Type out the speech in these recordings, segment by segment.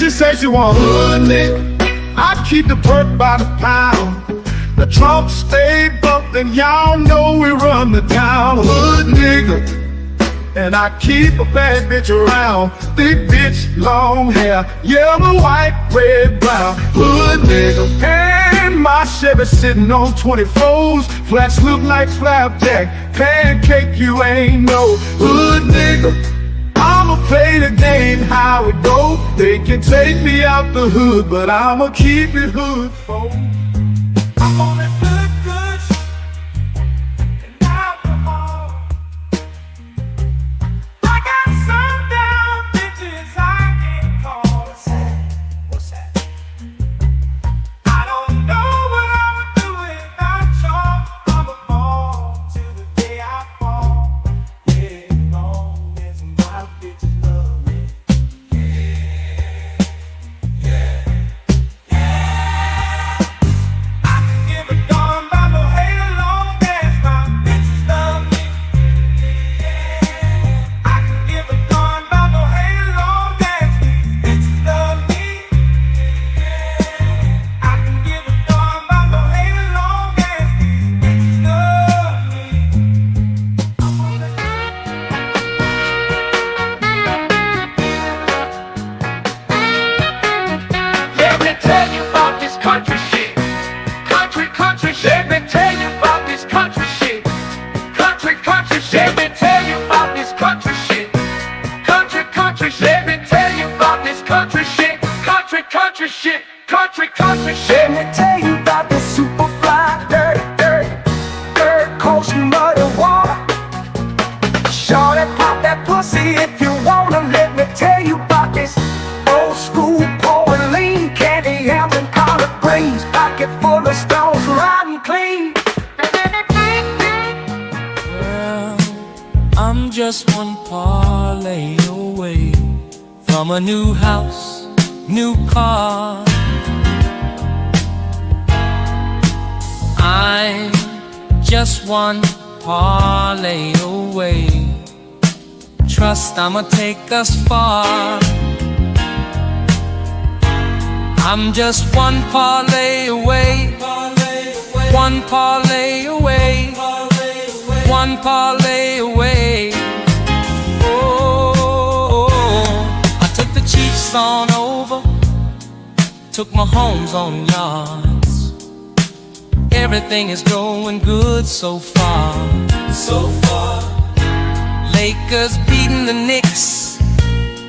She say she want hood nigga. I keep the perk by the pound. The trunk stay bumped and y'all know we run the town. Hood nigga. And I keep a bad bitch around. Thick bitch, long hair, yellow, white, red, brown. Hood nigga. And my Chevy sitting on 24s. Flats look like flapjack. Pancake, you ain't no hood nigga. I'ma play the game how it go. They can take me out the hood, but I'ma keep it hood, folks. I'm on that good and alcohol. I got some down bitches I can't call. What's that? I don't know what I would do without y'all. I'ma fall till the day I fall. Yeah, as long as my bitches love me. I can give a darn about no hate as long as my bitches love me. I can give a darn about no hate as long as these bitches love me. I can give a darn about no hate as long as these bitches love me. I'm on that. Let me tell you about this country shit. Country shit. Let me tell you about this country shit. Country shit. Let me tell you about this country shit. Country shit. Let me tell you about this country shit. Country shit. Country shit. Let me tell you about this super fly, dirty coast muddy water. Shorty, pop that pussy if you wanna. Let me tell you about this old school pouring lean, candy yams and collard greens, pocket full of stones, riding clean. Well, I'm just one parlay away from a new house, new car. I'm just one parlay away. Trust I'ma take us far. I'm just one parlay away. One parlay away. One parlay away. Oh, I took the Chiefs on over, took my homes on yards. Everything is going good so far. Lakers beating the Knicks.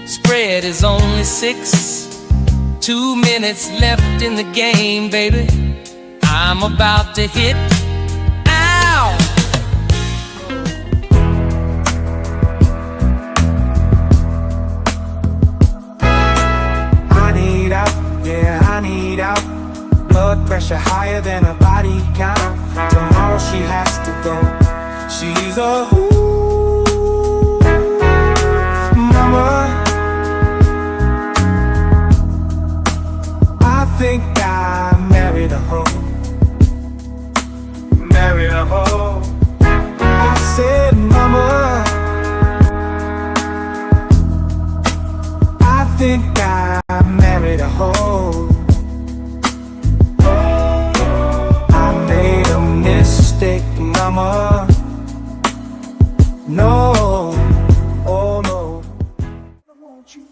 Spread is only 6. 2 minutes left in the game, baby. I'm about to hit. Ow! I need out, yeah, I need out. Blood pressure higher than a body count. Tomorrow she has to go. She's a mama. I think I married a hoe. Married a hoe. I said, mama, I think I married a hoe. I made a mistake, mama. No, oh no. I want you.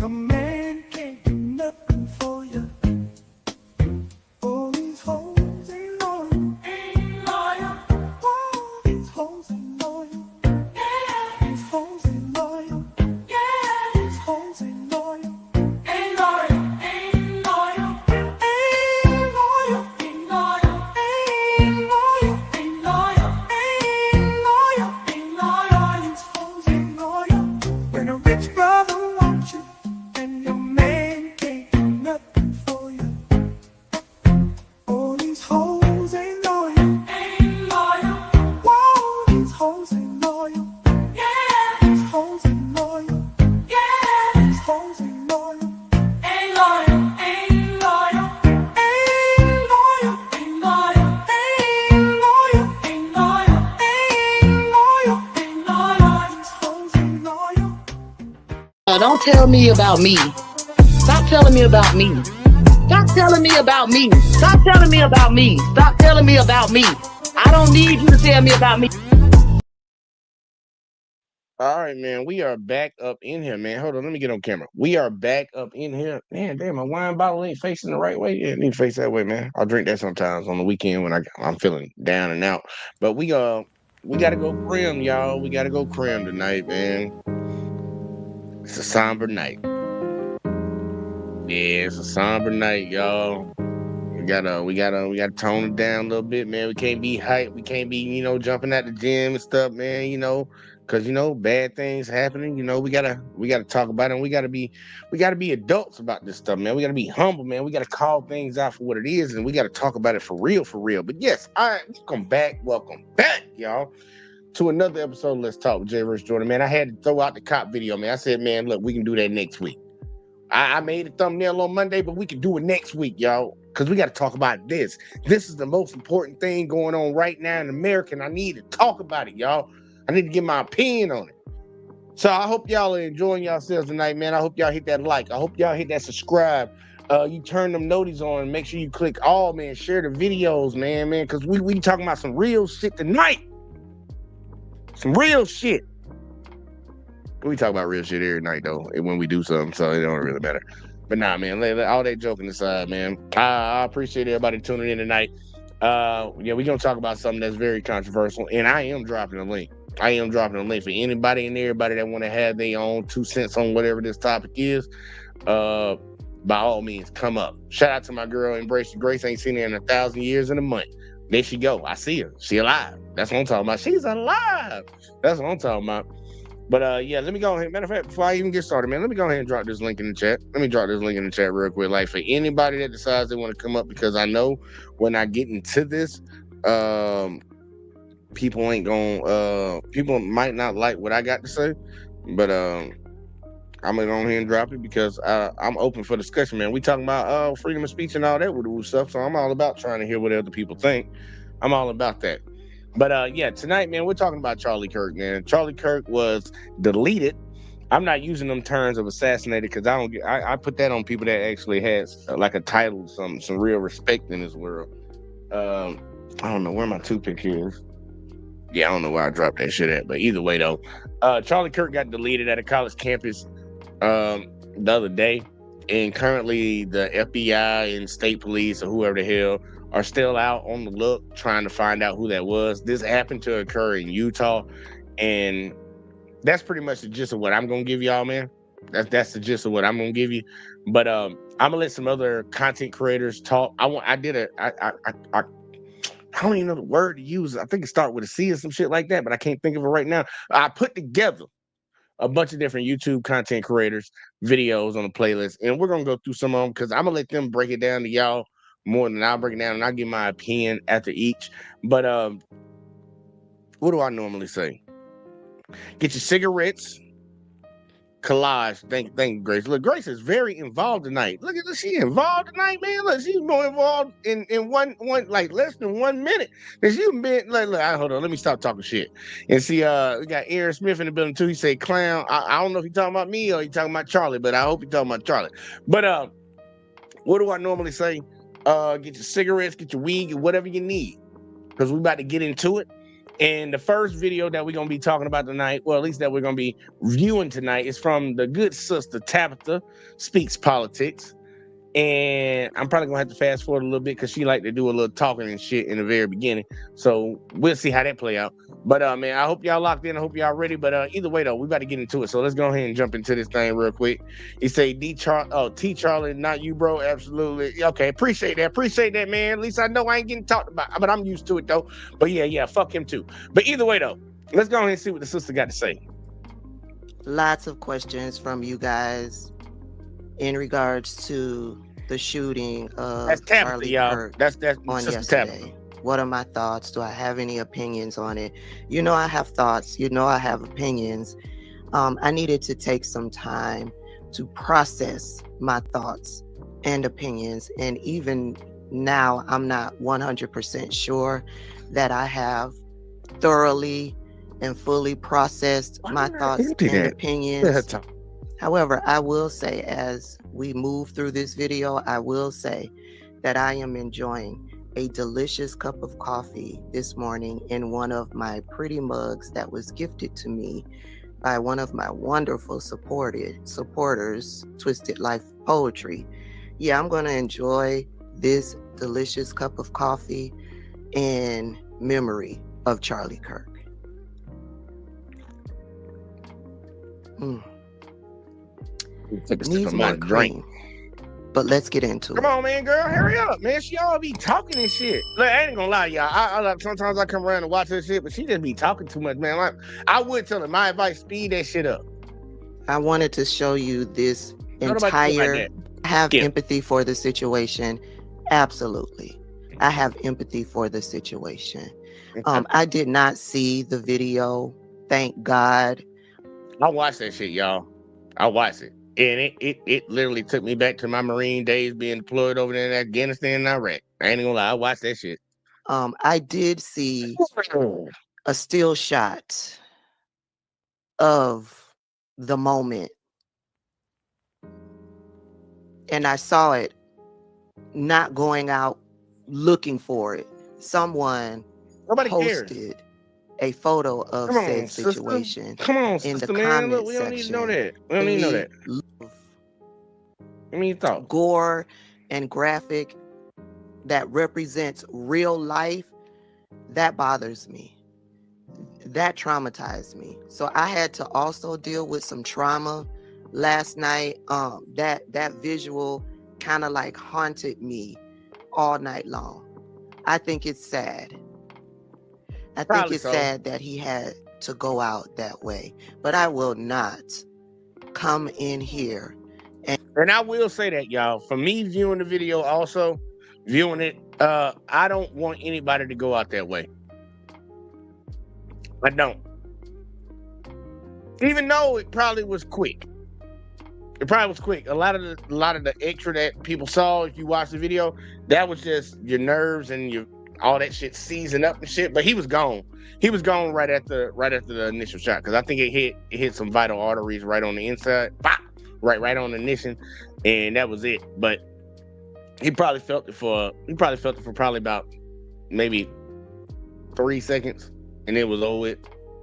A man can't do nothing for you. All these hoes ain't loyal. All these hoes ain't loyal. These hoes ain't loyal. These hoes ain't loyal. Ain't loyal. Ain't loyal. Ain't loyal. Ain't loyal. Ain't loyal. Ain't loyal. Ain't loyal. Ain't loyal. These hoes ain't loyal. When a rich brother wants you and your man don't tell me about me. Stop telling me about me. Stop telling me about me. Stop telling me about me. Stop telling me about me. I don't need you to tell me about me. All right, man. We are back up in here, man. Hold on, let me get on camera. We are back up in here. Man, damn, my wine bottle ain't facing the right way. Yeah, it need to face that way, man. I'll drink that sometimes on the weekend when I'm feeling down and out. But we gotta go crim, y'all. We gotta go crim tonight, man. It's a somber night. Yeah, it's a somber night, y'all. We gotta tone it down a little bit, man. We can't be hype. We can't be, jumping at the gym and stuff, man. Because bad things happening. We gotta talk about it. And we gotta be adults about this stuff, man. We gotta be humble, man. We gotta call things out for what it is, and we gotta talk about it for real, for real. But yes, all right, welcome back, y'all, to another episode of Let's Talk with Jay vs. Jordan, man. I had to throw out the cop video, man. I said, man, look, we can do that next week. I made a thumbnail on Monday, but we can do it next week, y'all, because we got to talk about this. This is the most important thing going on right now in America, and I need to talk about it, y'all. I need to get my opinion on it. So I hope y'all are enjoying yourselves tonight, man. I hope y'all hit that like. I hope y'all hit that subscribe. You turn them notices on. Make sure you click all, man. Share the videos, man, because we talking about some real shit tonight. Some real shit. We talk about real shit every night, though, when we do something, so it don't really matter. But nah, man, all that joking aside, man, I appreciate everybody tuning in tonight. We're going to talk about something that's very controversial, and I am dropping a link. I am dropping a link for anybody and everybody that want to have their own 2 cents on whatever this topic is. By all means, come up. Shout out to my girl, Embrace Grace. Ain't seen her in 1,000 years and a month. There she go. I see her. She alive. That's what I'm talking about. She's alive. That's what I'm talking about. But yeah, let me go ahead. Matter of fact, before I even get started, man, let me go ahead and drop this link in the chat. Let me drop this link in the chat real quick. Like, for anybody that decides they want to come up, because I know when I get into this, people might not like what I got to say. But I'm gonna go ahead and drop it because I'm open for discussion, man. We talking about freedom of speech and all that with stuff, so I'm all about trying to hear what other people think. I'm all about that. But yeah, tonight, man, we're talking about Charlie Kirk, man. Charlie Kirk was deleted. I'm not using them terms of assassinated because I put that on people that actually has like a title, some real respect in this world. I don't know where my toothpick is. Yeah, I don't know where I dropped that shit at, but either way though, Charlie Kirk got deleted at a college campus the other day, and currently the FBI and state police or whoever the hell are still out on the look trying to find out who that was. This happened to occur in Utah, and that's pretty much the gist of what I'm gonna give y'all, man. That's the gist of what I'm gonna give you. But I'm gonna let some other content creators talk. I don't even know the word to use. I think it starts with a C or some shit like that, but I can't think of it right now. I put together a bunch of different YouTube content creators videos on the playlist, and we're gonna go through some of them because I'm gonna let them break it down to y'all more than I'll break it down, and I'll give my opinion after each. But what do I normally say? Get your cigarettes. Collage. Thank you, Grace. Look, Grace is very involved tonight. Look at this. She involved tonight, man. Look, she's more involved in one like less than 1 minute. Cause you've been look, hold on, let me stop talking shit. And see, we got Aaron Smith in the building too. He said clown. I don't know if he's talking about me or he's talking about Charlie, but I hope he's talking about Charlie. But what do I normally say? Get your cigarettes, get your weed, get whatever you need. Because we about to get into it. And the first video that we're going to be talking about tonight, well, at least that we're going to be viewing tonight, is from the good sister Tabitha Speaks Politics. And I'm probably going to have to fast forward a little bit because she like to do a little talking and shit in the very beginning. So we'll see how that play out. But, man, I hope y'all locked in. I hope y'all ready. But either way, though, we about to get into it. So let's go ahead and jump into this thing real quick. He say, T. Charlie, not you, bro. Absolutely. Okay, appreciate that. Appreciate that, man. At least I know I ain't getting talked about. But I'm used to it, though. But, yeah, fuck him, too. But either way, though, let's go ahead and see what the sister got to say. Lots of questions from you guys in regards to the shooting of That's Tabitha, Charlie y'all. Kirk That's on Sister yesterday. Tabitha. What are my thoughts? Do I have any opinions on it? You know I have thoughts. You know I have opinions. I needed to take some time to process my thoughts and opinions. And even now, I'm not 100% sure that I have thoroughly and fully processed my thoughts and opinions. However, I will say, as we move through this video, I will say that I am enjoying a delicious cup of coffee this morning in one of my pretty mugs that was gifted to me by one of my wonderful supporters, Twisted Life Poetry. Yeah, I'm going to enjoy this delicious cup of coffee in memory of Charlie Kirk. Take a sip Needs of my more drink. cream. But let's get into Come it. on, man, girl, hurry up, man. She all be talking and shit. Look, I ain't gonna lie, y'all. I like sometimes I come around and watch her shit, but she just be talking too much, man. Like, I would tell her my advice: speed that shit up. I wanted to show you this Don't nobody feel like entire. that. I have Yeah. empathy for the situation. Absolutely. I have empathy for the situation. I did not see the video. Thank God. I watched that shit, y'all. I watched it. And it literally took me back to my Marine days being deployed over there in Afghanistan and Iraq. I ain't gonna lie, I watched that shit. I did see a still shot of the moment. And I saw it not going out looking for it. Someone Nobody cares. posted a photo of Come on, said sister. situation Come on, in sister, the man. comment Look, we don't need to know section. that. We don't need to know that. Love, I mean, thought. gore and graphic that represents real life, that bothers me. That traumatized me. So I had to also deal with some trauma last night. That visual kind of like haunted me all night long. I think it's sad. I think Probably it's so. sad that he had to go out that way. But I will not come in here. And I will say that, y'all, for me viewing the video, also viewing it, I don't want anybody to go out that way. I don't. Even though it probably was quick. It probably was quick. A lot of the extra that people saw, if you watch the video, that was just your nerves and your all that shit seizing up and shit. But he was gone. He was gone right after the initial shot, because I think it hit some vital arteries right on the inside, pop, right on the ignition, and that was it. But he probably felt it for probably about maybe 3 seconds, and it was over with.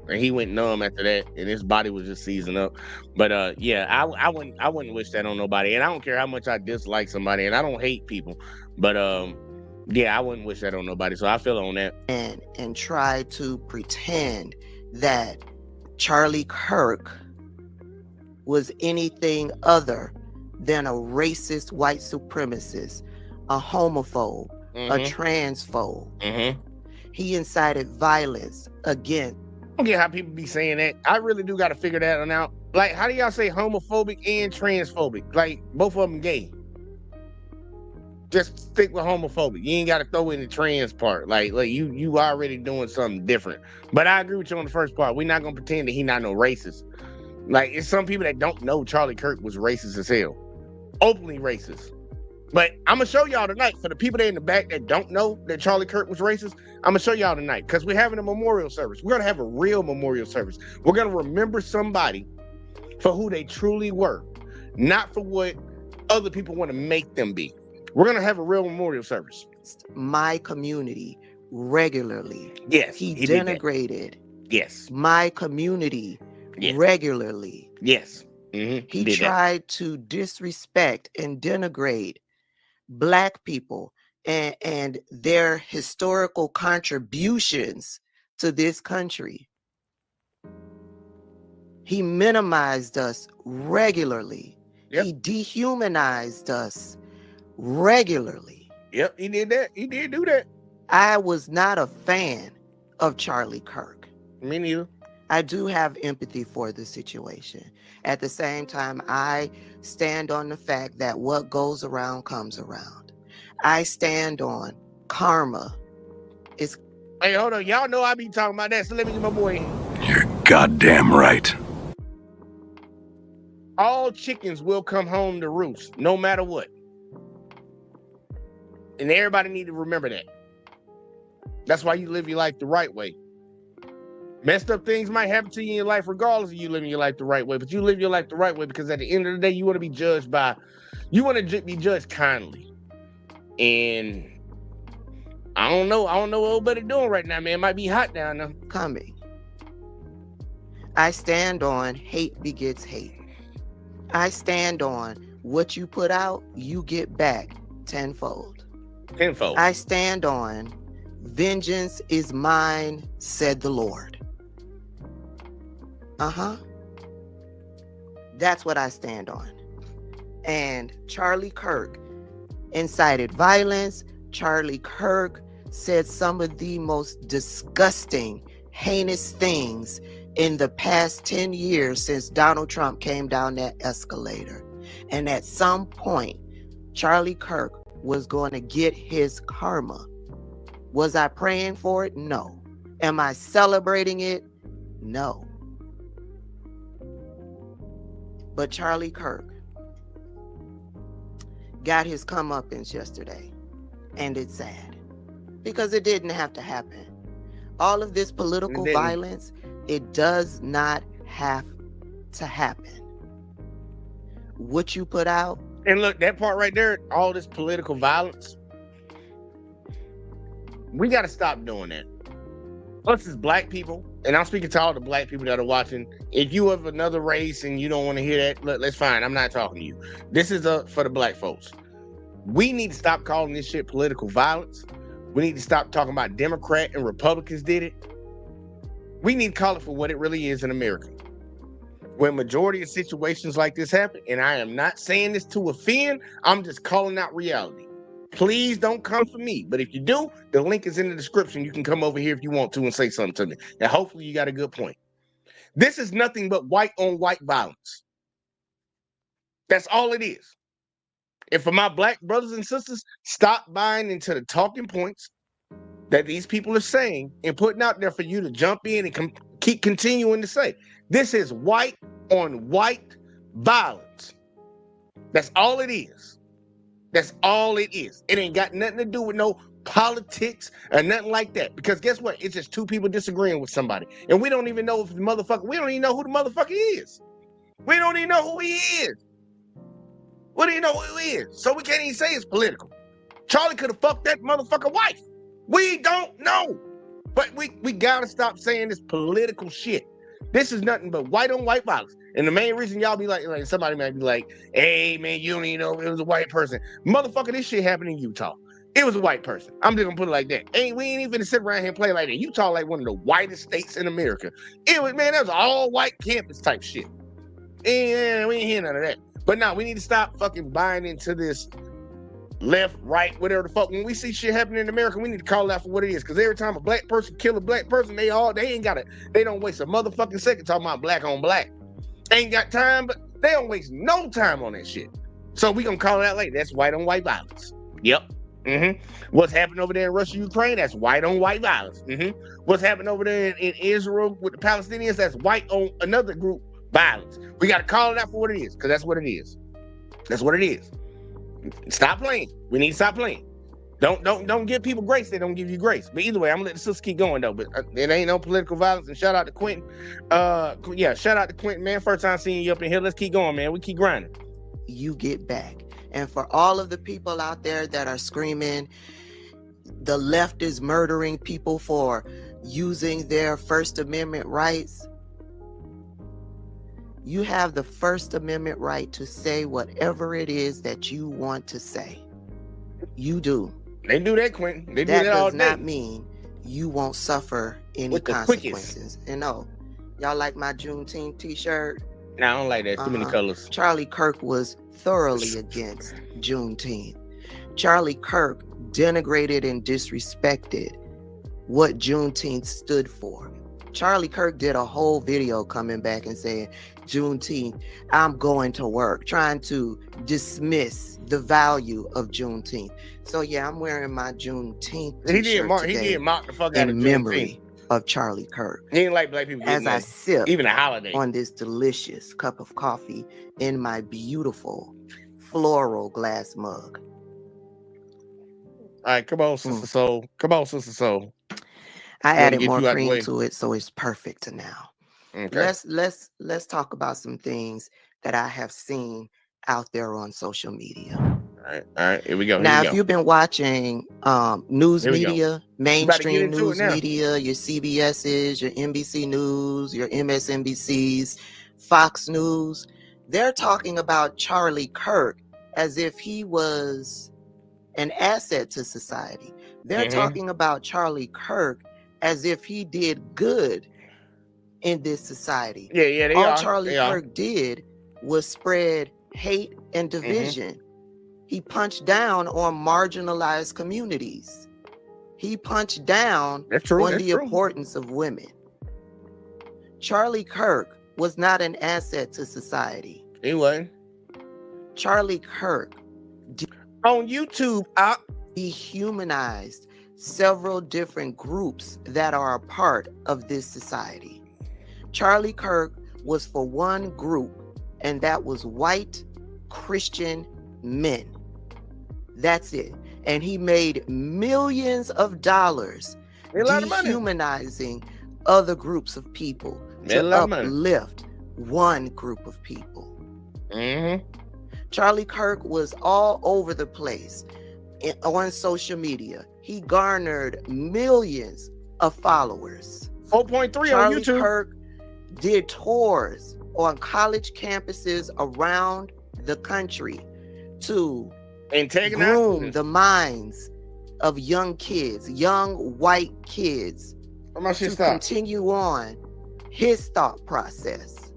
And he went numb after that, and his body was just seizing up. But yeah, I wouldn't wish that on nobody. And I don't care how much I dislike somebody, and I don't hate people, but yeah, I wouldn't wish that on nobody. So I feel on that. And try to pretend that Charlie Kirk was anything other than a racist white supremacist, a homophobe, a transphobe. He incited violence against. I don't get how people be saying that. I really do got to figure that one out. Like, how do y'all say homophobic and transphobic? Like, both of them gay. Just stick with homophobic. You ain't got to throw in the trans part. Like you already doing something different. But I agree with you on the first part. We're not gonna pretend that he not no racist. Like, it's some people that don't know Charlie Kirk was racist as hell, openly racist. But I'm gonna show y'all tonight, for the people that in the back that don't know that Charlie Kirk was racist. I'm gonna show y'all tonight, because we're having a memorial service. We're gonna have a real memorial service. We're gonna remember somebody for who they truly were, not for what other people want to make them be. We're gonna have a real memorial service. My community regularly. Yes, he did that. denigrated. Yes, my community regularly. Yes, he tried to disrespect and denigrate Black people and their historical contributions to this country. He minimized us regularly. Yep. He dehumanized us regularly. Yep, he did that. He did do that. I was not a fan of Charlie Kirk. Me neither. I do have empathy for the situation. At the same time, I stand on the fact that what goes around comes around. I stand on karma. Hey, hold on. Y'all know I be talking about that, so let me get my boy in. You're goddamn right. All chickens will come home to roost, no matter what. And everybody need to remember that. That's why you live your life the right way. Messed up things might happen to you in your life, regardless of you living your life the right way. But you live your life the right way because at the end of the day, you want to be judged be judged kindly. And I don't know what old buddy doing right now, man. It might be hot down there. Coming. I stand on hate begets hate. I stand on what you put out, you get back tenfold. Tenfold. I stand on vengeance is mine, said the Lord. That's what I stand on. And Charlie Kirk incited violence. Charlie Kirk said some of the most disgusting, heinous things in the past 10 years since Donald Trump came down that escalator. And at some point, Charlie Kirk was going to get his karma. Was I praying for it? No. Am I celebrating it? No. But Charlie Kirk got his comeuppance yesterday. And it's sad. Because it didn't have to happen. All of this political violence, it does not have to happen. What you put out. And look, that part right there, all this political violence, we got to stop doing that. Us as black people, and I'm speaking to all the black people that are watching. If you of another race and you don't want to hear that, look, that's fine. I'm not talking to you. This is for the black folks. We need to stop calling this shit political violence. We need to stop talking about Democrat and Republicans did it. We need to call it for what it really is in America. When majority of situations like this happen, and I am not saying this to offend, I'm just calling out reality. Please don't come for me. But if you do, the link is in the description. You can come over here if you want to and say something to me. And hopefully you got a good point. This is nothing but white on white violence. That's all it is. And for my black brothers and sisters, stop buying into the talking points that these people are saying and putting out there for you to jump in and keep continuing to say. This is white on white violence. That's all it is. That's all it is. It ain't got nothing to do with no politics or nothing like that. Because guess what? It's just two people disagreeing with somebody. And we don't even know if we don't even know who the motherfucker is. We don't even know who he is. We don't even know who he is. So we can't even say it's political. Charlie could have fucked that motherfucker wife. We don't know. But we gotta stop saying this political shit. This is nothing but white on white violence. And the main reason y'all be like somebody might be like, hey man, you don't even know it was a white person. Motherfucker, this shit happened in Utah. It was a white person. I'm just gonna put it like that. We ain't even sit around here and play like that. Utah like one of the whitest states in America. It was, man, that was all white campus type shit. And we ain't hear none of that. But now we need to stop fucking buying into this left, right, whatever the fuck. When we see shit happening in America, we need to call it out for what it is. Because every time a black person kill a black person, they don't waste a motherfucking second talking about black on black. Ain't got time, but they don't waste no time on that shit. So we gonna call it out later. That's white on white violence. Yep. What's happening over there in Russia, Ukraine? That's white on white violence. What's happening over there in Israel with the Palestinians? That's white on another group violence. We gotta call it out for what it is, because that's what it is. That's what it is. Stop playing. We need to stop playing. Don't give people grace. They don't give you grace. But either way, I'm gonna let the sisters keep going though. But it ain't no political violence. And shout out to Quentin. Shout out to Quentin, man. First time seeing you up in here. Let's keep going, man. We keep grinding. You get back. And for all of the people out there that are screaming, the left is murdering people for using their First Amendment rights. You have the First Amendment right to say whatever it is that you want to say. You do. They do that, Quentin. They do that all day. That does not mean you won't suffer any consequences. And no, y'all like my Juneteenth t-shirt? No, I don't like that. Too many colors. Charlie Kirk was thoroughly against Juneteenth. Charlie Kirk denigrated and disrespected what Juneteenth stood for. Charlie Kirk did a whole video coming back and saying, Juneteenth, I'm going to work, trying to dismiss the value of Juneteenth. So yeah, I'm wearing my Juneteenth t-shirt He did mock the fuck out of in memory of Charlie Kirk. He didn't like black people as I sip even a holiday on this delicious cup of coffee in my beautiful floral glass mug. All right, come on, Sister Soul. Come on, Sister Soul. I Want to added get more you out the cream way? to it, so it's perfect now. Okay. Let's talk about some things that I have seen out there on social media. All right. Here we go. Here we Now, if go. you've been watching news Here we go. media, We about to get mainstream into it news now. media, your CBS's, your NBC News, your MSNBC's, Fox News, they're talking about Charlie Kirk as if he was an asset to society. They're talking about Charlie Kirk as if he did good in this society. Yeah, they All are. Charlie They are. Kirk did was spread hate and division. He punched down on marginalized communities. He punched down That's true. on That's the true. importance of women. Charlie Kirk was not an asset to society. He wasn't. Charlie Kirk On YouTube, dehumanized several different groups that are a part of this society. Charlie Kirk was for one group, and that was white Christian men. That's it. And he made millions of dollars made a lot of money. dehumanizing other groups of people Made a to lot of money. uplift one group of people. Mm-hmm. Charlie Kirk was all over the place on social media. He garnered millions of followers. 4.3 on Charlie YouTube. Kirk did tours on college campuses around the country to groom the minds of young kids, young white kids, to continue on his thought process.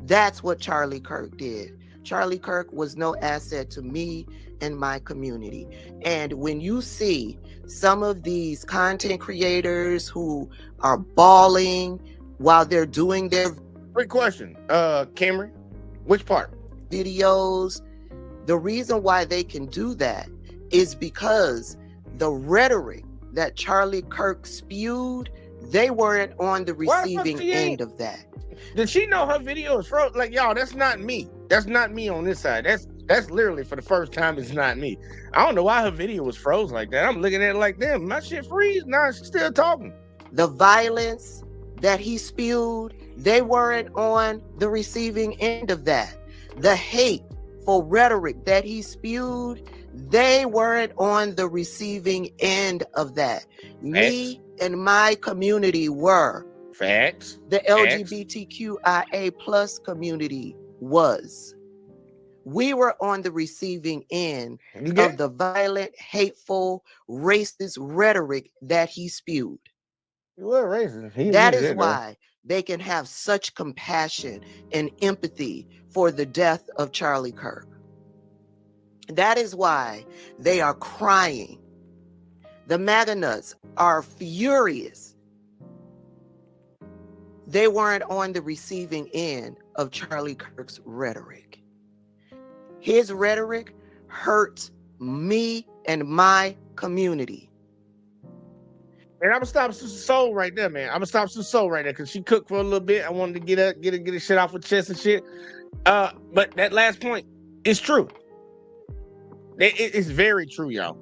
That's what Charlie Kirk did. Charlie Kirk was no asset to me and my community. And when you see some of these content creators who are bawling while they're doing their Great question. Cameron, which part? videos, the reason why they can do that is because the rhetoric that Charlie Kirk spewed, they weren't on the receiving end of that. Did she know her video is frozen? Like, y'all, that's not me. That's not me on this side. That's literally for the first time. It's not me. I don't know why her video was frozen like that. I'm looking at it like, damn, my shit freeze. Nah, she's still talking. The violence that he spewed, they weren't on the receiving end of that. The hateful rhetoric that he spewed, they weren't on the receiving end of that. Facts. Me and my community were. Facts. The LGBTQIA plus community was. We were on the receiving end of the violent, hateful, racist rhetoric that he spewed. He was racist. That is why they can have such compassion and empathy for the death of Charlie Kirk. That is why they are crying. The MAGA nuts are furious. They weren't on the receiving end of Charlie Kirk's rhetoric. His rhetoric hurt me and my community. And I'm gonna stop Sister Soul right there, man. I'm gonna stop Sister Soul right there because she cooked for a little bit. I wanted to get her shit off her chest and shit. But that last point is true. It's very true, y'all.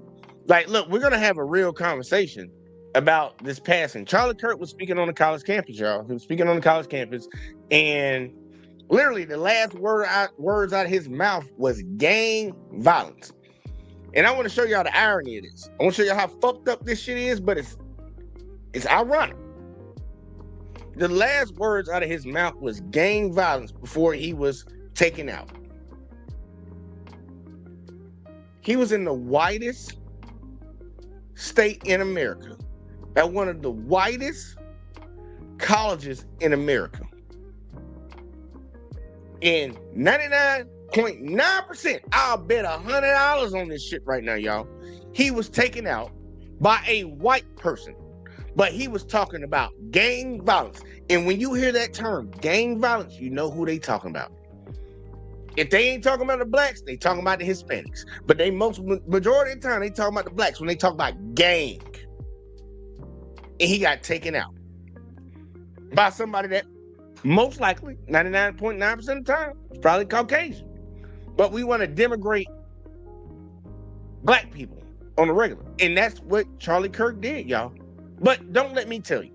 Like, look, we're gonna have a real conversation about this passing. Charlie Kirk was speaking on the college campus, y'all. He was speaking on the college campus, and literally the last words out of his mouth was gang violence. And I want to show y'all the irony of this. I want to show y'all how fucked up this shit is, but it's ironic. The last words out of his mouth was gang violence before he was taken out. He was in the whitest state in America, at one of the whitest colleges in America. And 99.9%, I'll bet $100 on this shit right now, y'all. He was taken out by a white person, but he was talking about gang violence. And when you hear that term, gang violence, you know who they talking about. If they ain't talking about the blacks, they talking about the Hispanics. But majority of the time, they talking about the blacks when they talk about gang. And he got taken out by somebody that most likely, 99.9% of the time, is probably Caucasian. But we want to denigrate black people on the regular. And that's what Charlie Kirk did, y'all. But don't let me tell you.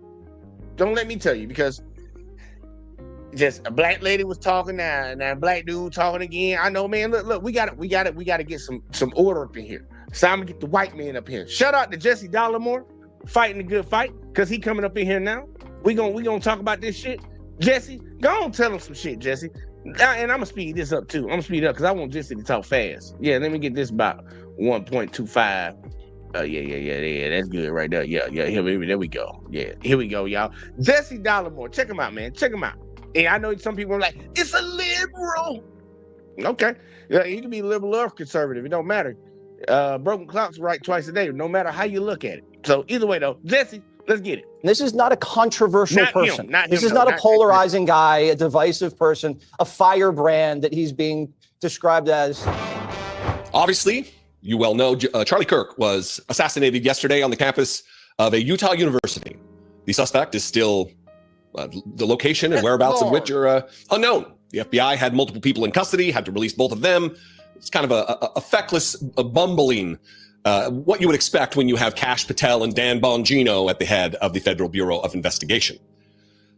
Don't let me tell you, because just a black lady was talking now, and a black dude talking again. I know, man. Look, we got to get some order up in here. So I'm gonna get the white man up here. Shout out to Jesse Dollarmore fighting the good fight, because he coming up in here now. We gonna talk about this shit. Jesse, go on, tell him some shit, Jesse. And I'm gonna speed this up too. I'm gonna speed it up because I want Jesse to talk fast. Yeah, let me get this about 1.25. Yeah, that's good right there. Yeah, there we go. Yeah, here we go, y'all. Jesse Dollarmore, check him out, man. Check him out. And I know some people are like, it's a liberal. Okay, yeah, he can be liberal or conservative. It don't matter. Broken clocks right twice a day, no matter how you look at it. So either way, though, Jesse, let's get it. This is not a controversial person. This is not a polarizing guy, a divisive person, a firebrand that he's being described as. Obviously, you well know Charlie Kirk was assassinated yesterday on the campus of a Utah university. The suspect is still the location and whereabouts of which are unknown. The FBI had multiple people in custody, had to release both of them. It's kind of a feckless, bumbling, what you would expect when you have Kash Patel and Dan Bongino at the head of the Federal Bureau of Investigation.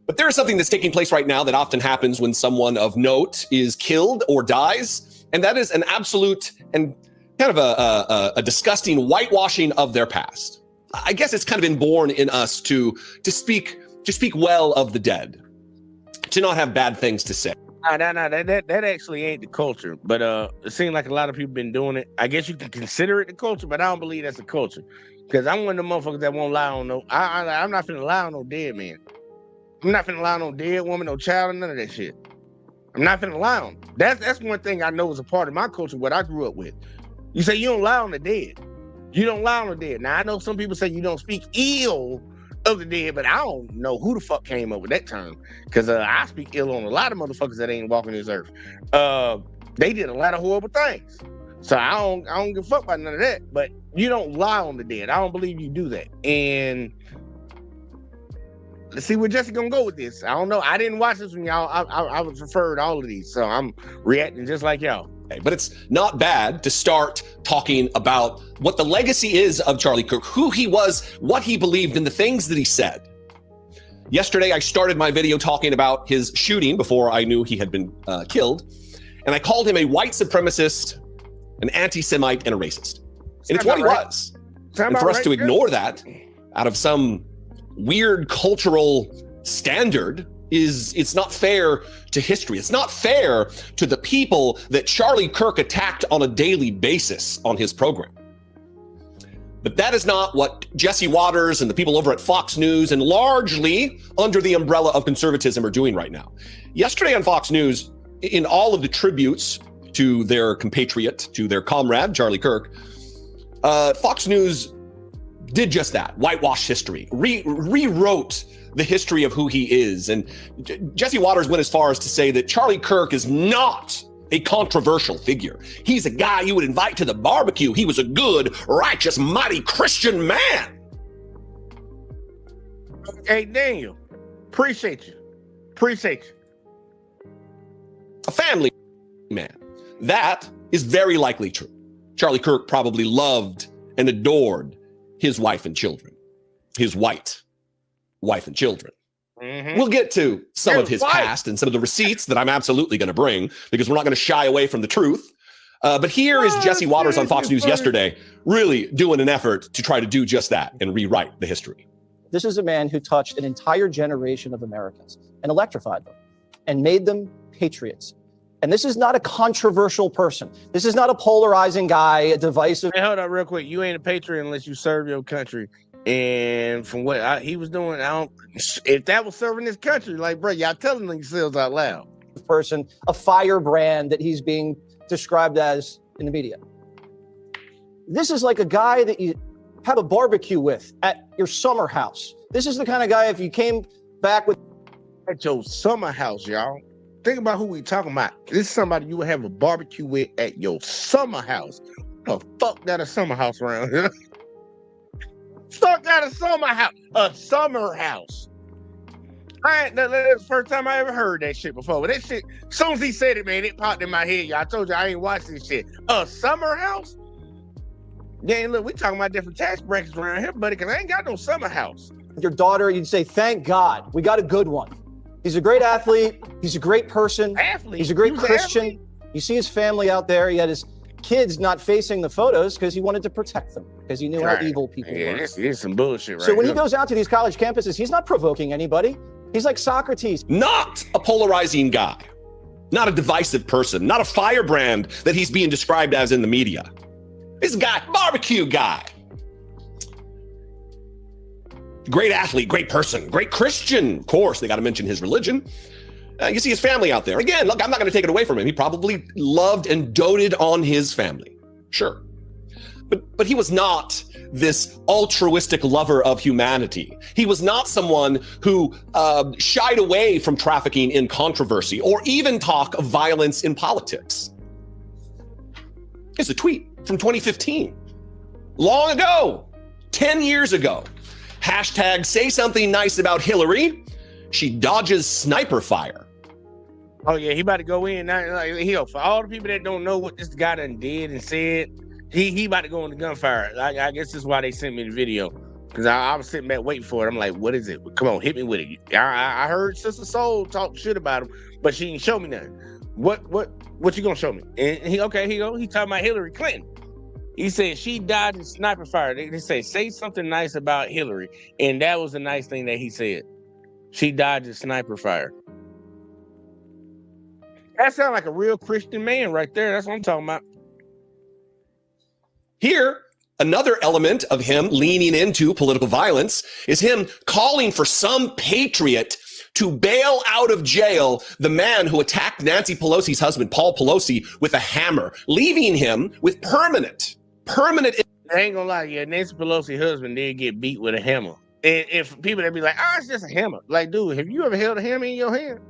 But there is something that's taking place right now that often happens when someone of note is killed or dies, and that is an absolute and kind of a disgusting whitewashing of their past. I guess it's kind of inborn in us to speak well of the dead, to not have bad things to say. No, that actually ain't the culture. But it seems like a lot of people been doing it. I guess you can consider it the culture, but I don't believe that's the culture. Because I'm one of the motherfuckers that won't lie on no. I'm not finna lie on no dead man. I'm not finna lie on no dead woman, no child, none of that shit. I'm not finna lie on them. That's one thing I know is a part of my culture, what I grew up with. You say you don't lie on the dead. You don't lie on the dead. Now I know some people say you don't speak ill of the dead, but I don't know who the fuck came up with that term, because I speak ill on a lot of motherfuckers that ain't walking this earth. They did a lot of horrible things, so I don't give a fuck about none of that. But you don't lie on the dead. I don't believe you do that. And let's see where Jesse gonna go with this. I don't know. I didn't watch this one, y'all. I was referred all of these, so I'm reacting just like y'all. But it's not bad to start talking about what the legacy is of Charlie Kirk, who he was, what he believed, and the things that he said. Yesterday, I started my video talking about his shooting before I knew he had been killed. And I called him a white supremacist, an anti-Semite, and a racist. And it's what he was. And for us to ignore that out of some weird cultural standard it's not fair to history. It's not fair to the people that Charlie Kirk attacked on a daily basis on his program. But that is not what Jesse Waters and the people over at Fox News and largely under the umbrella of conservatism are doing right now. Yesterday on Fox News, in all of the tributes to their compatriot, to their comrade, Charlie Kirk, Fox News did just that, whitewash history, rewrote the history of who he is. And Jesse Waters went as far as to say that Charlie Kirk is not a controversial figure. He's a guy you would invite to the barbecue. He was a good, righteous, mighty Christian man. Hey, Daniel, appreciate you. A family man. That is very likely true. Charlie Kirk probably loved and adored his wife and children, his white wife and children. Mm-hmm. We'll get to some of his past and some of the receipts that I'm absolutely going to bring, because we're not going to shy away from the truth. But here is Jesse Waters on Fox News yesterday, really doing an effort to try to do just that and rewrite the history. This is a man who touched an entire generation of Americans and electrified them and made them patriots. And this is not a controversial person. This is not a polarizing guy, a divisive. Hey, hold on real quick. You ain't a patriot unless you serve your country. And from what he was doing, if that was serving this country, like, bro, y'all telling yourselves out loud. Person, a firebrand that he's being described as in the media. This is like a guy that you have a barbecue with at your summer house. This is the kind of guy, if you came back with. At your summer house, y'all. Think about who we talking about. This is somebody you would have a barbecue with at your summer house. The fuck got a summer house around here? Fuck got a summer house. A summer house. That's the first time I ever heard that shit before. But that shit, as soon as he said it, man, it popped in my head. Y'all, I told you I ain't watched this shit. A summer house? Yeah, look, we talking about different tax brackets around here, buddy, because I ain't got no summer house. your daughter, you'd say, thank God, we got a good one. He's a great athlete. He's a great person. He's a great Christian. You see his family out there. He had his kids not facing the photos because he wanted to protect them because he knew how evil people were. This is some bullshit right So when here. he goes out to these college campuses, he's not provoking anybody. He's like Socrates. Not a polarizing guy, not a divisive person, not a firebrand that he's being described as in the media. This guy, barbecue guy. Great athlete, great person, great Christian. Of course, they got to mention his religion. You see his family out there. Again, look, I'm not going to take it away from him. He probably loved and doted on his family. Sure. But he was not this altruistic lover of humanity. He was not someone who shied away from trafficking in controversy or even talk of violence in politics. Here's a tweet from 2015. Long ago, 10 years ago. Hashtag say something nice about Hillary. She dodges sniper fire. Oh yeah, he about to go in now. Like, for all the people that don't know what this guy done did and said, he about to go in the gunfire. I guess this is why they sent me the video, because I was sitting back waiting for it. I'm like, what is it? Come on, hit me with it. I heard Sister Soul talk shit about him, but she didn't show me nothing. What you gonna show me? And he talking about Hillary Clinton. He said she died in sniper fire. They say something nice about Hillary, and that was a nice thing that he said. She died in sniper fire. That sounds like a real Christian man right there. That's what I'm talking about. Here, another element of him leaning into political violence is him calling for some patriot to bail out of jail the man who attacked Nancy Pelosi's husband, Paul Pelosi, with a hammer, leaving him with permanent. I ain't gonna lie, yeah, Nancy Pelosi's husband did get beat with a hammer. And if people that be like, oh, it's just a hammer. Like, dude, have you ever held a hammer in your hand?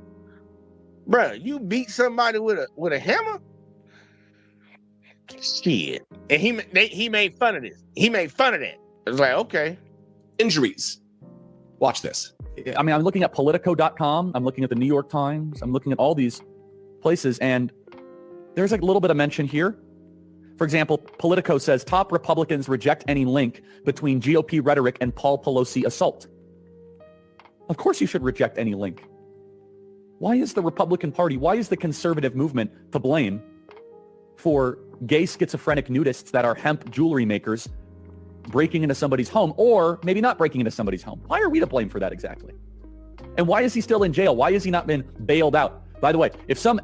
Bruh, you beat somebody with a hammer? Shit. And he made fun of this. He made fun of that. It was like, okay. Injuries. Watch this. I mean, I'm looking at Politico.com. I'm looking at the New York Times. I'm looking at all these places, and there's like a little bit of mention here. For example, Politico says top Republicans reject any link between GOP rhetoric and Paul Pelosi assault. Of course you should reject any link. Why is the Republican Party, why is the conservative movement to blame for gay schizophrenic nudists that are hemp jewelry makers breaking into somebody's home, or maybe not breaking into somebody's home? Why are we to blame for that exactly? And why is he still in jail? Why has he not been bailed out? By the way, if some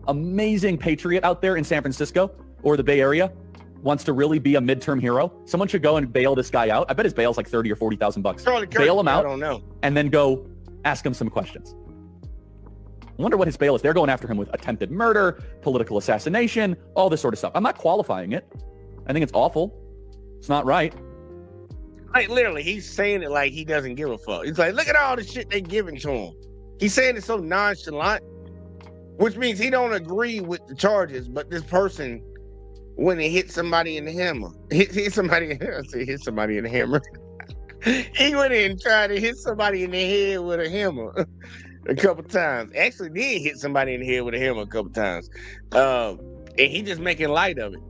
amazing patriot out there in San Francisco or the Bay Area wants to really be a midterm hero, someone should go and bail this guy out. I bet his bail's like $30,000 or $40,000. Bail him out. I don't know. And then go ask him some questions. I wonder what his bail is. They're going after him with attempted murder, political assassination, all this sort of stuff. I'm not qualifying it. I think it's awful. It's not right. Like, literally, he's saying it like he doesn't give a fuck. He's like, look at all the shit they giving to him. He's saying it so nonchalant, which means he don't agree with the charges, but this person, when he hit somebody in the hammer, hit somebody in the hammer. He went in and tried to hit somebody in the head with a hammer a couple times. Actually did hit somebody in the head with a hammer a couple times. And he just making light of it.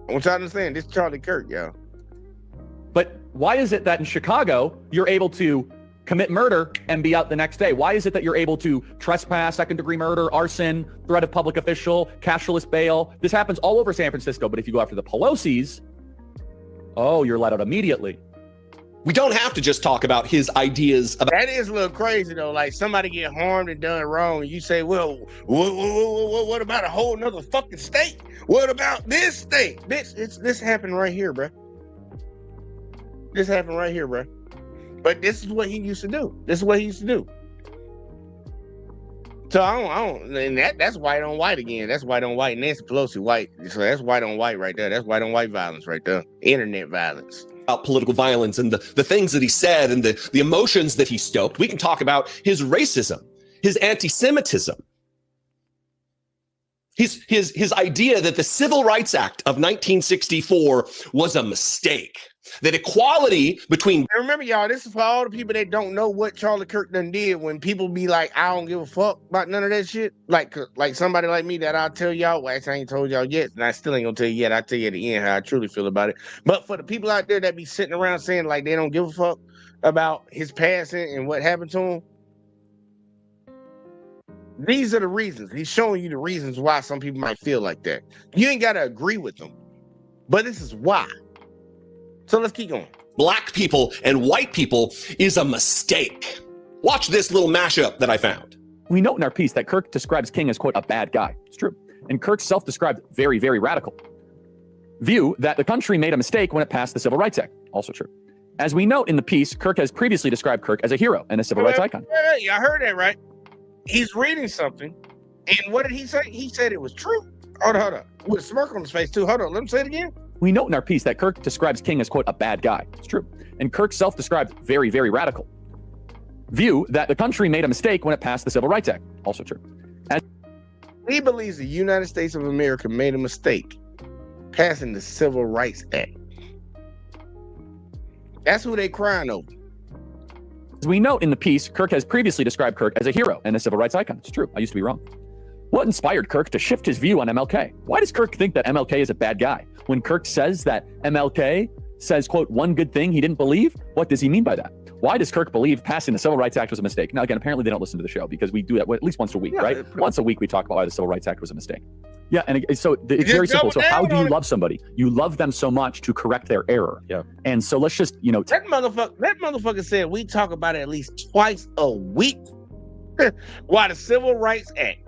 I want y'all to understand, this is Charlie Kirk, y'all. But why is it that in Chicago, you're able to commit murder and be out the next day? Why is it that you're able to trespass, second-degree murder, arson, threat of public official, cashless bail? This happens all over San Francisco, but if you go after the Pelosi's, oh, you're let out immediately. We don't have to just talk about his ideas about— That is a little crazy, though. Like, somebody get harmed and done wrong, and you say, well, what about a whole nother fucking state? What about this state? Bitch, this happened right here, bro. This happened right here, bro. But this is what he used to do. So I don't, and that's white on white again. That's white on white. Nancy Pelosi white. So that's white on white right there. That's white on white violence right there. Internet violence. About political violence and the things that he said and the emotions that he stoked. We can talk about his racism, his anti-Semitism. His idea that the Civil Rights Act of 1964 was a mistake, that equality between And remember, y'all, this is for all the people that don't know what Charlie Kirk done did. When people be like, I don't give a fuck about none of that shit. Like somebody like me that I'll tell y'all, well, actually, I ain't told y'all yet, and I still ain't gonna tell you yet. I'll tell you at the end how I truly feel about it. But for the people out there that be sitting around saying like they don't give a fuck about his passing and what happened to him, these are the reasons. He's showing you the reasons why some people might feel like that. You ain't got to agree with them, but this is why. So let's keep going. black people and white people is a mistake. Watch this little mashup that I found. We note in our piece that Kirk describes King as, quote, a bad guy. It's true. And Kirk's self-described very, very radical view that the country made a mistake when it passed the Civil Rights Act. Also true. As we note in the piece, Kirk has previously described Kirk as a hero and a civil rights icon. Hey, I heard that right. He's reading something, and what did he say? He said it was true. Hold on. With a smirk on his face, too. Hold on. Let him say it again. We note in our piece that Kirk describes King as, quote, a bad guy. It's true. And Kirk's self-described very, very radical view that the country made a mistake when it passed the Civil Rights Act. Also true. He believes the United States of America made a mistake passing the Civil Rights Act. That's who they crying over. As we note in the piece, Kirk has previously described Kirk as a hero and a civil rights icon. It's true. I used to be wrong. What inspired Kirk to shift his view on MLK? Why does Kirk think that MLK is a bad guy? When Kirk says that MLK says, quote, one good thing he didn't believe, what does he mean by that? Why does Kirk believe passing the Civil Rights Act was a mistake? Now, again, apparently they don't listen to the show because we do that at least once a week, right? Once a week we talk about why the Civil Rights Act was a mistake. Yeah, and so it's very simple. So how do you love somebody? You love them so much to correct their error. Yeah. And so let's just, that motherfucker said we talk about it at least twice a week. Why the Civil Rights Act?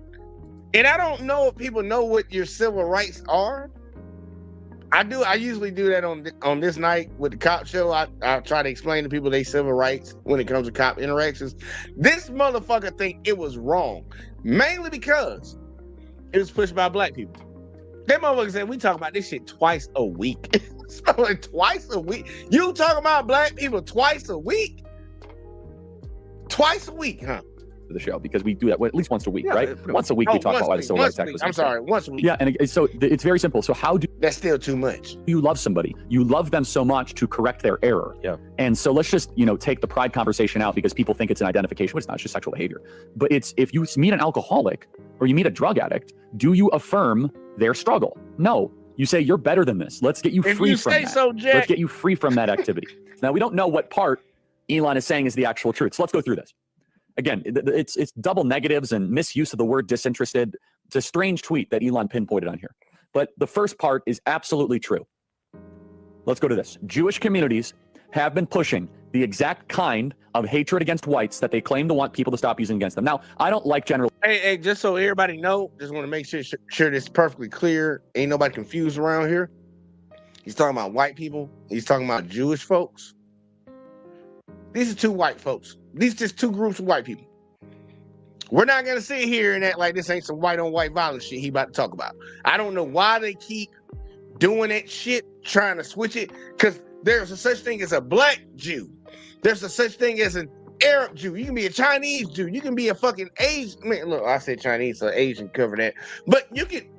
And I don't know if people know what your civil rights are. I do. I usually do that on this night with the cop show. I try to explain to people their civil rights when it comes to cop interactions. This motherfucker think it was wrong, mainly because it was pushed by black people. That motherfucker said we talk about this shit twice a week. Like twice a week. You talking about black people twice a week? Twice a week, huh? The show because we do that at least once a week, right? Once a week we talk about why the Civil Rights Act was. I'm sorry, once a week. Yeah, and so it's very simple. So how do that's still too much? You love somebody, you love them so much to correct their error. Yeah. And so let's just take the pride conversation out because people think it's an identification, but it's not. It's just sexual behavior. But it's if you meet an alcoholic or you meet a drug addict, do you affirm their struggle? No. You say you're better than this. Let's get you free from that. So, Jack. Let's get you free from that activity. Now we don't know what part Elon is saying is the actual truth. So let's go through this. Again, it's double negatives and misuse of the word disinterested. It's a strange tweet that Elon pinpointed on here. But the first part is absolutely true. Let's go to this. Jewish communities have been pushing the exact kind of hatred against whites that they claim to want people to stop using against them. Now, I don't like general. Hey, just so everybody know, just want to make sure this is perfectly clear. Ain't nobody confused around here. He's talking about white people. He's talking about Jewish folks. These are two white folks. These are just two groups of white people. We're not going to sit here and act like this ain't some white on white violence shit he about to talk about. I don't know why they keep doing that shit, trying to switch it, because there's a such thing as a black Jew. There's a such thing as an Arab Jew. You can be a Chinese Jew. You can be a fucking Asian. Man, look, I said Chinese, so Asian cover that. But you can.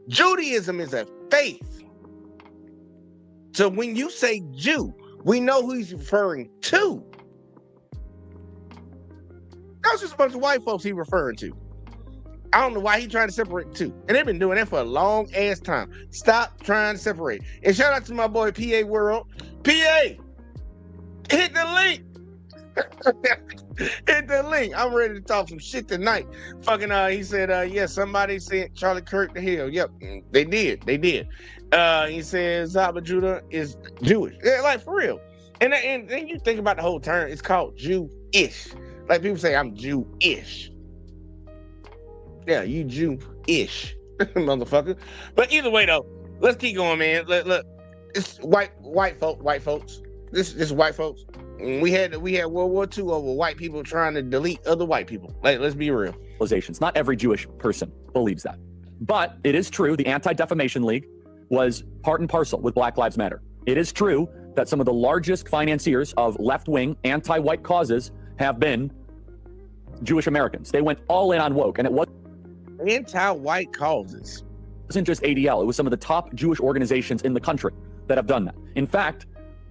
Judaism is a faith. So when you say Jew, we know who he's referring to. That's just a bunch of white folks he's referring to. I don't know why he's trying to separate the two. And they've been doing that for a long ass time. Stop trying to separate. And shout out to my boy PA World. PA, hit the link. Hit the link. I'm ready to talk some shit tonight. Fucking he said, yeah, somebody sent Charlie Kirk to hell. Yep, they did. He says Zaba Judah is Jewish. Yeah, like for real. And then you think about the whole term, it's called Jew-ish. Like people say, I'm Jew-ish. Yeah, you Jew-ish, motherfucker. But either way though, let's keep going, man. Look, it's white folks. This is white folks. We had World War II over white people trying to delete other white people. Like, let's be real. Not every Jewish person believes that. But it is true the Anti-Defamation League was part and parcel with Black Lives Matter. It is true that some of the largest financiers of left-wing anti-white causes have been Jewish Americans. They went all in on woke, and it was. anti-white causes. It wasn't just ADL. It was some of the top Jewish organizations in the country that have done that. In fact,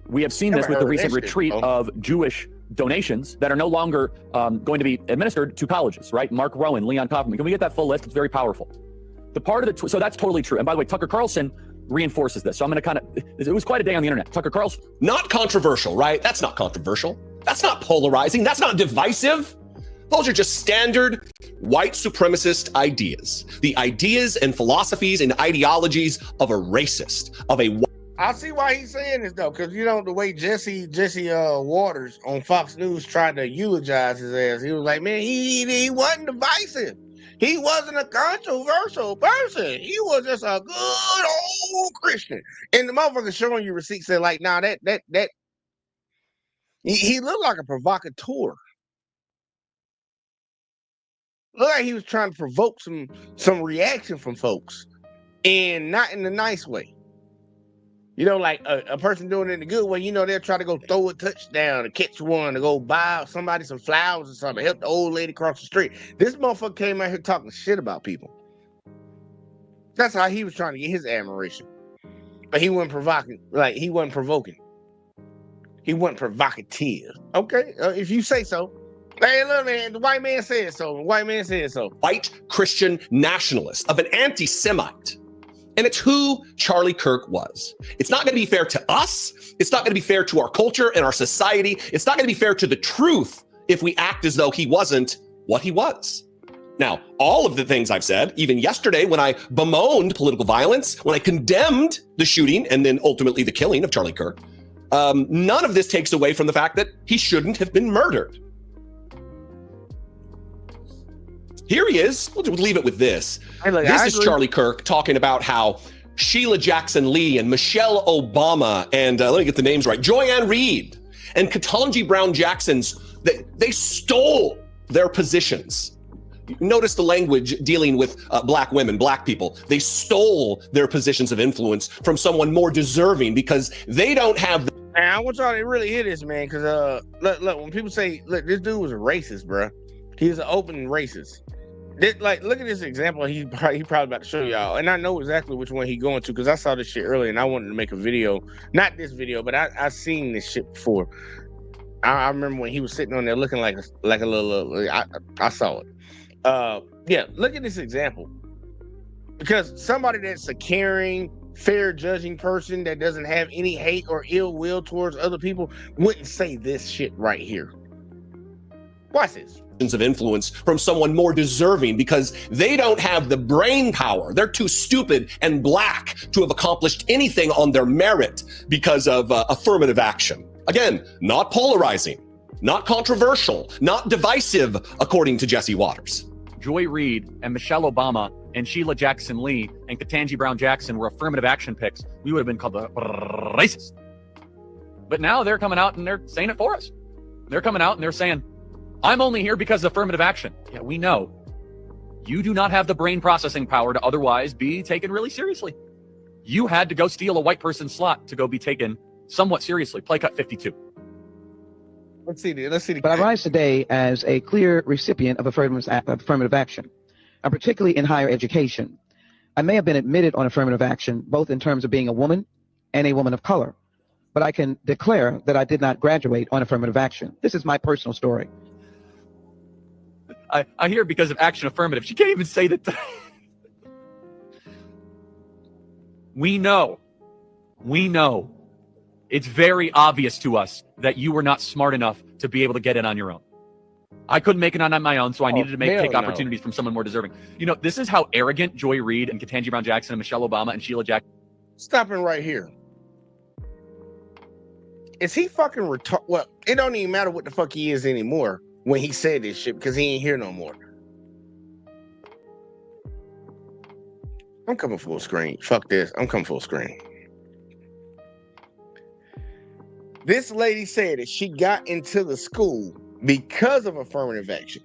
we have seen this with the recent retreat of Jewish donations that are no longer going to be administered to colleges, right? Mark Rowan, Leon Kaufman. Can we get that full list? It's very powerful. The part of the, so that's totally true. And by the way, Tucker Carlson reinforces this. So I'm going to kind of, it was quite a day on the internet. Tucker Carlson. Not controversial, right? That's not controversial. That's not polarizing. That's not divisive. Those are just standard white supremacist ideas. The ideas and philosophies and ideologies of a racist, of a. I see why he's saying this though, because you know the way Jesse Waters on Fox News tried to eulogize his ass. He was like, man, he wasn't divisive. He wasn't a controversial person. He was just a good old Christian. And the motherfucker showing you receipts said like, nah, that he looked like a provocateur. Looked like he was trying to provoke some reaction from folks, and not in a nice way. You know, like a person doing it in a good way, you know, they'll try to go throw a touchdown, to catch one, to go buy somebody some flowers or something, help the old lady cross the street. This motherfucker came out here talking shit about people. That's how he was trying to get his admiration. But he wasn't provoking, like he wasn't provoking. He wasn't provocative. Okay, if you say so. Hey, look, man, the white man said so. The white man said so. White Christian nationalist, of an anti-Semite. And it's who Charlie Kirk was. It's not going to be fair to us. It's not going to be fair to our culture and our society. It's not going to be fair to the truth if we act as though he wasn't what he was. Now, all of the things I've said, even yesterday when I bemoaned political violence, when I condemned the shooting and then ultimately the killing of Charlie Kirk, none of this takes away from the fact that he shouldn't have been murdered. Here he is. We'll leave it with this. This is Charlie Kirk talking about how Sheila Jackson Lee and Michelle Obama and let me get the names right, Joyanne Reed and Ketanji Brown Jackson's, they stole their positions. Notice the language dealing with black women, black people. They stole their positions of influence from someone more deserving because they don't have. Man, I want y'all to really hear this, man, because look, when people say, look, this dude was a racist, bro. He's an open racist. Like, look at this example he probably about to show y'all, and I know exactly which one he's going to because I saw this shit earlier and I wanted to make a video. Not this video, but I seen this shit before. I remember when he was sitting on there looking like a little. I saw it. Yeah, look at this example. Because somebody that's a caring, fair judging person that doesn't have any hate or ill will towards other people wouldn't say this shit right here. Watch this. Of influence from someone more deserving because they don't have the brain power. They're too stupid and black to have accomplished anything on their merit because of affirmative action. Again, not polarizing, not controversial, not divisive, according to Jesse Waters. Joy Reid and Michelle Obama and Sheila Jackson Lee and Ketanji Brown Jackson were affirmative action picks, we would have been called the racist. But now they're coming out and they're saying it for us. They're coming out and they're saying, I'm only here because of affirmative action. Yeah, we know. You do not have the brain processing power to otherwise be taken really seriously. You had to go steal a white person's slot to go be taken somewhat seriously. Play cut 52. Let's see the But I rise today as a clear recipient of affirmative action, and particularly in higher education. I may have been admitted on affirmative action, both in terms of being a woman and a woman of color, but I can declare that I did not graduate on affirmative action. This is my personal story. I hear because of action affirmative. She can't even say that. We know. It's very obvious to us that you were not smart enough to be able to get in on your own. I couldn't make it on my own, so I needed to take opportunities from someone more deserving. You know, this is how arrogant Joy Reid and Ketanji Brown Jackson and Michelle Obama and Sheila Jackson. Stopping right here. Is he fucking retarded? Well, it don't even matter what the fuck he is anymore when he said this shit because he ain't here no more. I'm coming full screen. Fuck this. I'm coming full screen. This lady said that she got into the school because of affirmative action.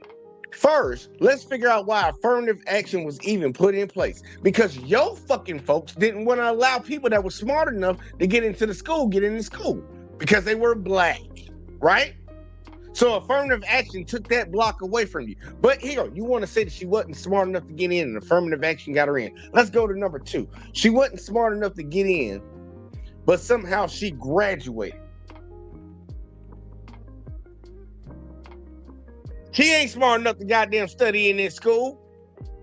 First, let's figure out why affirmative action was even put in place. Because your fucking folks didn't want to allow people that were smart enough to get into the school, get into school. Because they were black, right? So affirmative action took that block away from you. But here, you want to say that she wasn't smart enough to get in and affirmative action got her in. Let's go to number 2. She wasn't smart enough to get in, but somehow she graduated. She ain't smart enough to goddamn study in this school,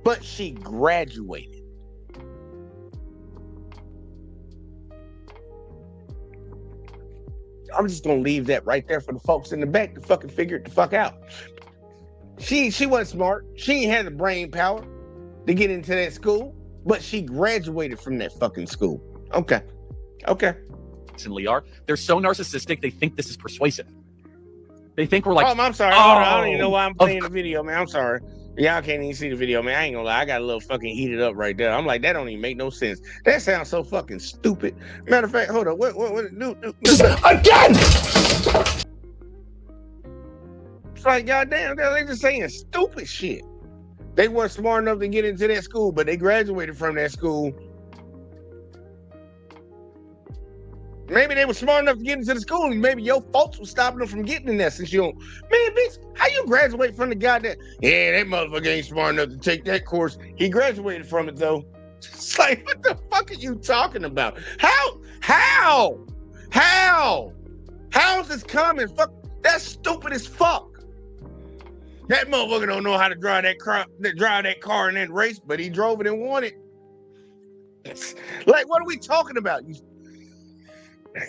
but she graduated. I'm just gonna leave that right there for the folks in the back to fucking figure it the fuck out. She wasn't smart. She ain't had the brain power to get into that school, but she graduated from that fucking school. Okay. Are. They're so narcissistic, they think this is persuasive. They think we're like, oh, I'm sorry. Hold on. I don't even know why I'm playing the video, man. I'm sorry. Y'all can't even see the video, man. I ain't gonna lie. I got a little fucking heated up right there. I'm like, that don't even make no sense. That sounds so fucking stupid. Matter of fact, hold on. What again? It's like, goddamn, they just saying stupid shit. They weren't smart enough to get into that school, but they graduated from that school. Maybe they were smart enough to get into the school, and maybe your folks were stopping them from getting in there since you don't. Man, bitch, how you graduate from the goddamn? Yeah, that motherfucker ain't smart enough to take that course. He graduated from it, though. It's like, what the fuck are you talking about? How is this coming? Fuck, that's stupid as fuck. That motherfucker don't know how to drive that car in that race, but he drove it and won it. Like, what are we talking about?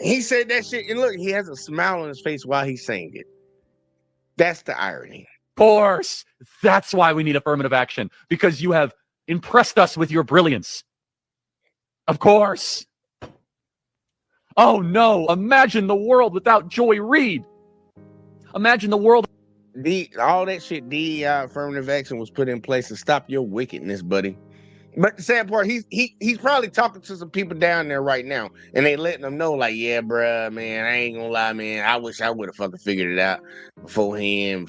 He said that shit, and look, he has a smile on his face while he's saying it. That's the irony. of course, that's why we need affirmative action, because you have impressed us with your brilliance. Of course. Oh no, imagine the world without Joy Reid. Imagine the world. All that shit, DEI affirmative action was put in place to stop your wickedness, buddy. But the sad part, he's probably talking to some people down there right now, and they letting them know, like, yeah, bruh, man, I ain't gonna lie, man. I wish I would have fucking figured it out beforehand.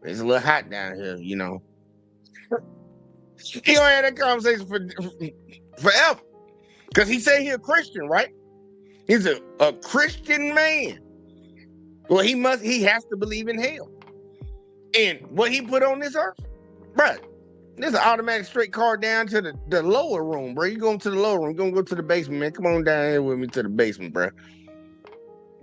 It's a little hot down here, He gonna have that conversation forever, because he say he a Christian, right? He's a Christian man. Well, he has to believe in hell, and what he put on this earth, bruh. There's an automatic straight car down to the lower room, bro. You going to the lower room. You're going to go to the basement, man. Come on down here with me to the basement, bro.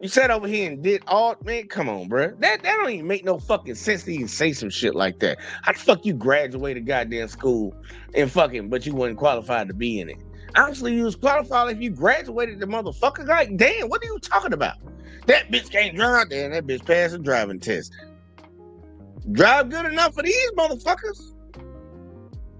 You sat over here and did all, man, come on, bro. That don't even make no fucking sense to even say some shit like that. How the fuck you graduated goddamn school and but you wasn't qualified to be in it? Honestly, you was qualified if you graduated the motherfucker. Like, damn, what are you talking about? That bitch can't drive there, and that bitch passed a driving test. Drive good enough for these motherfuckers?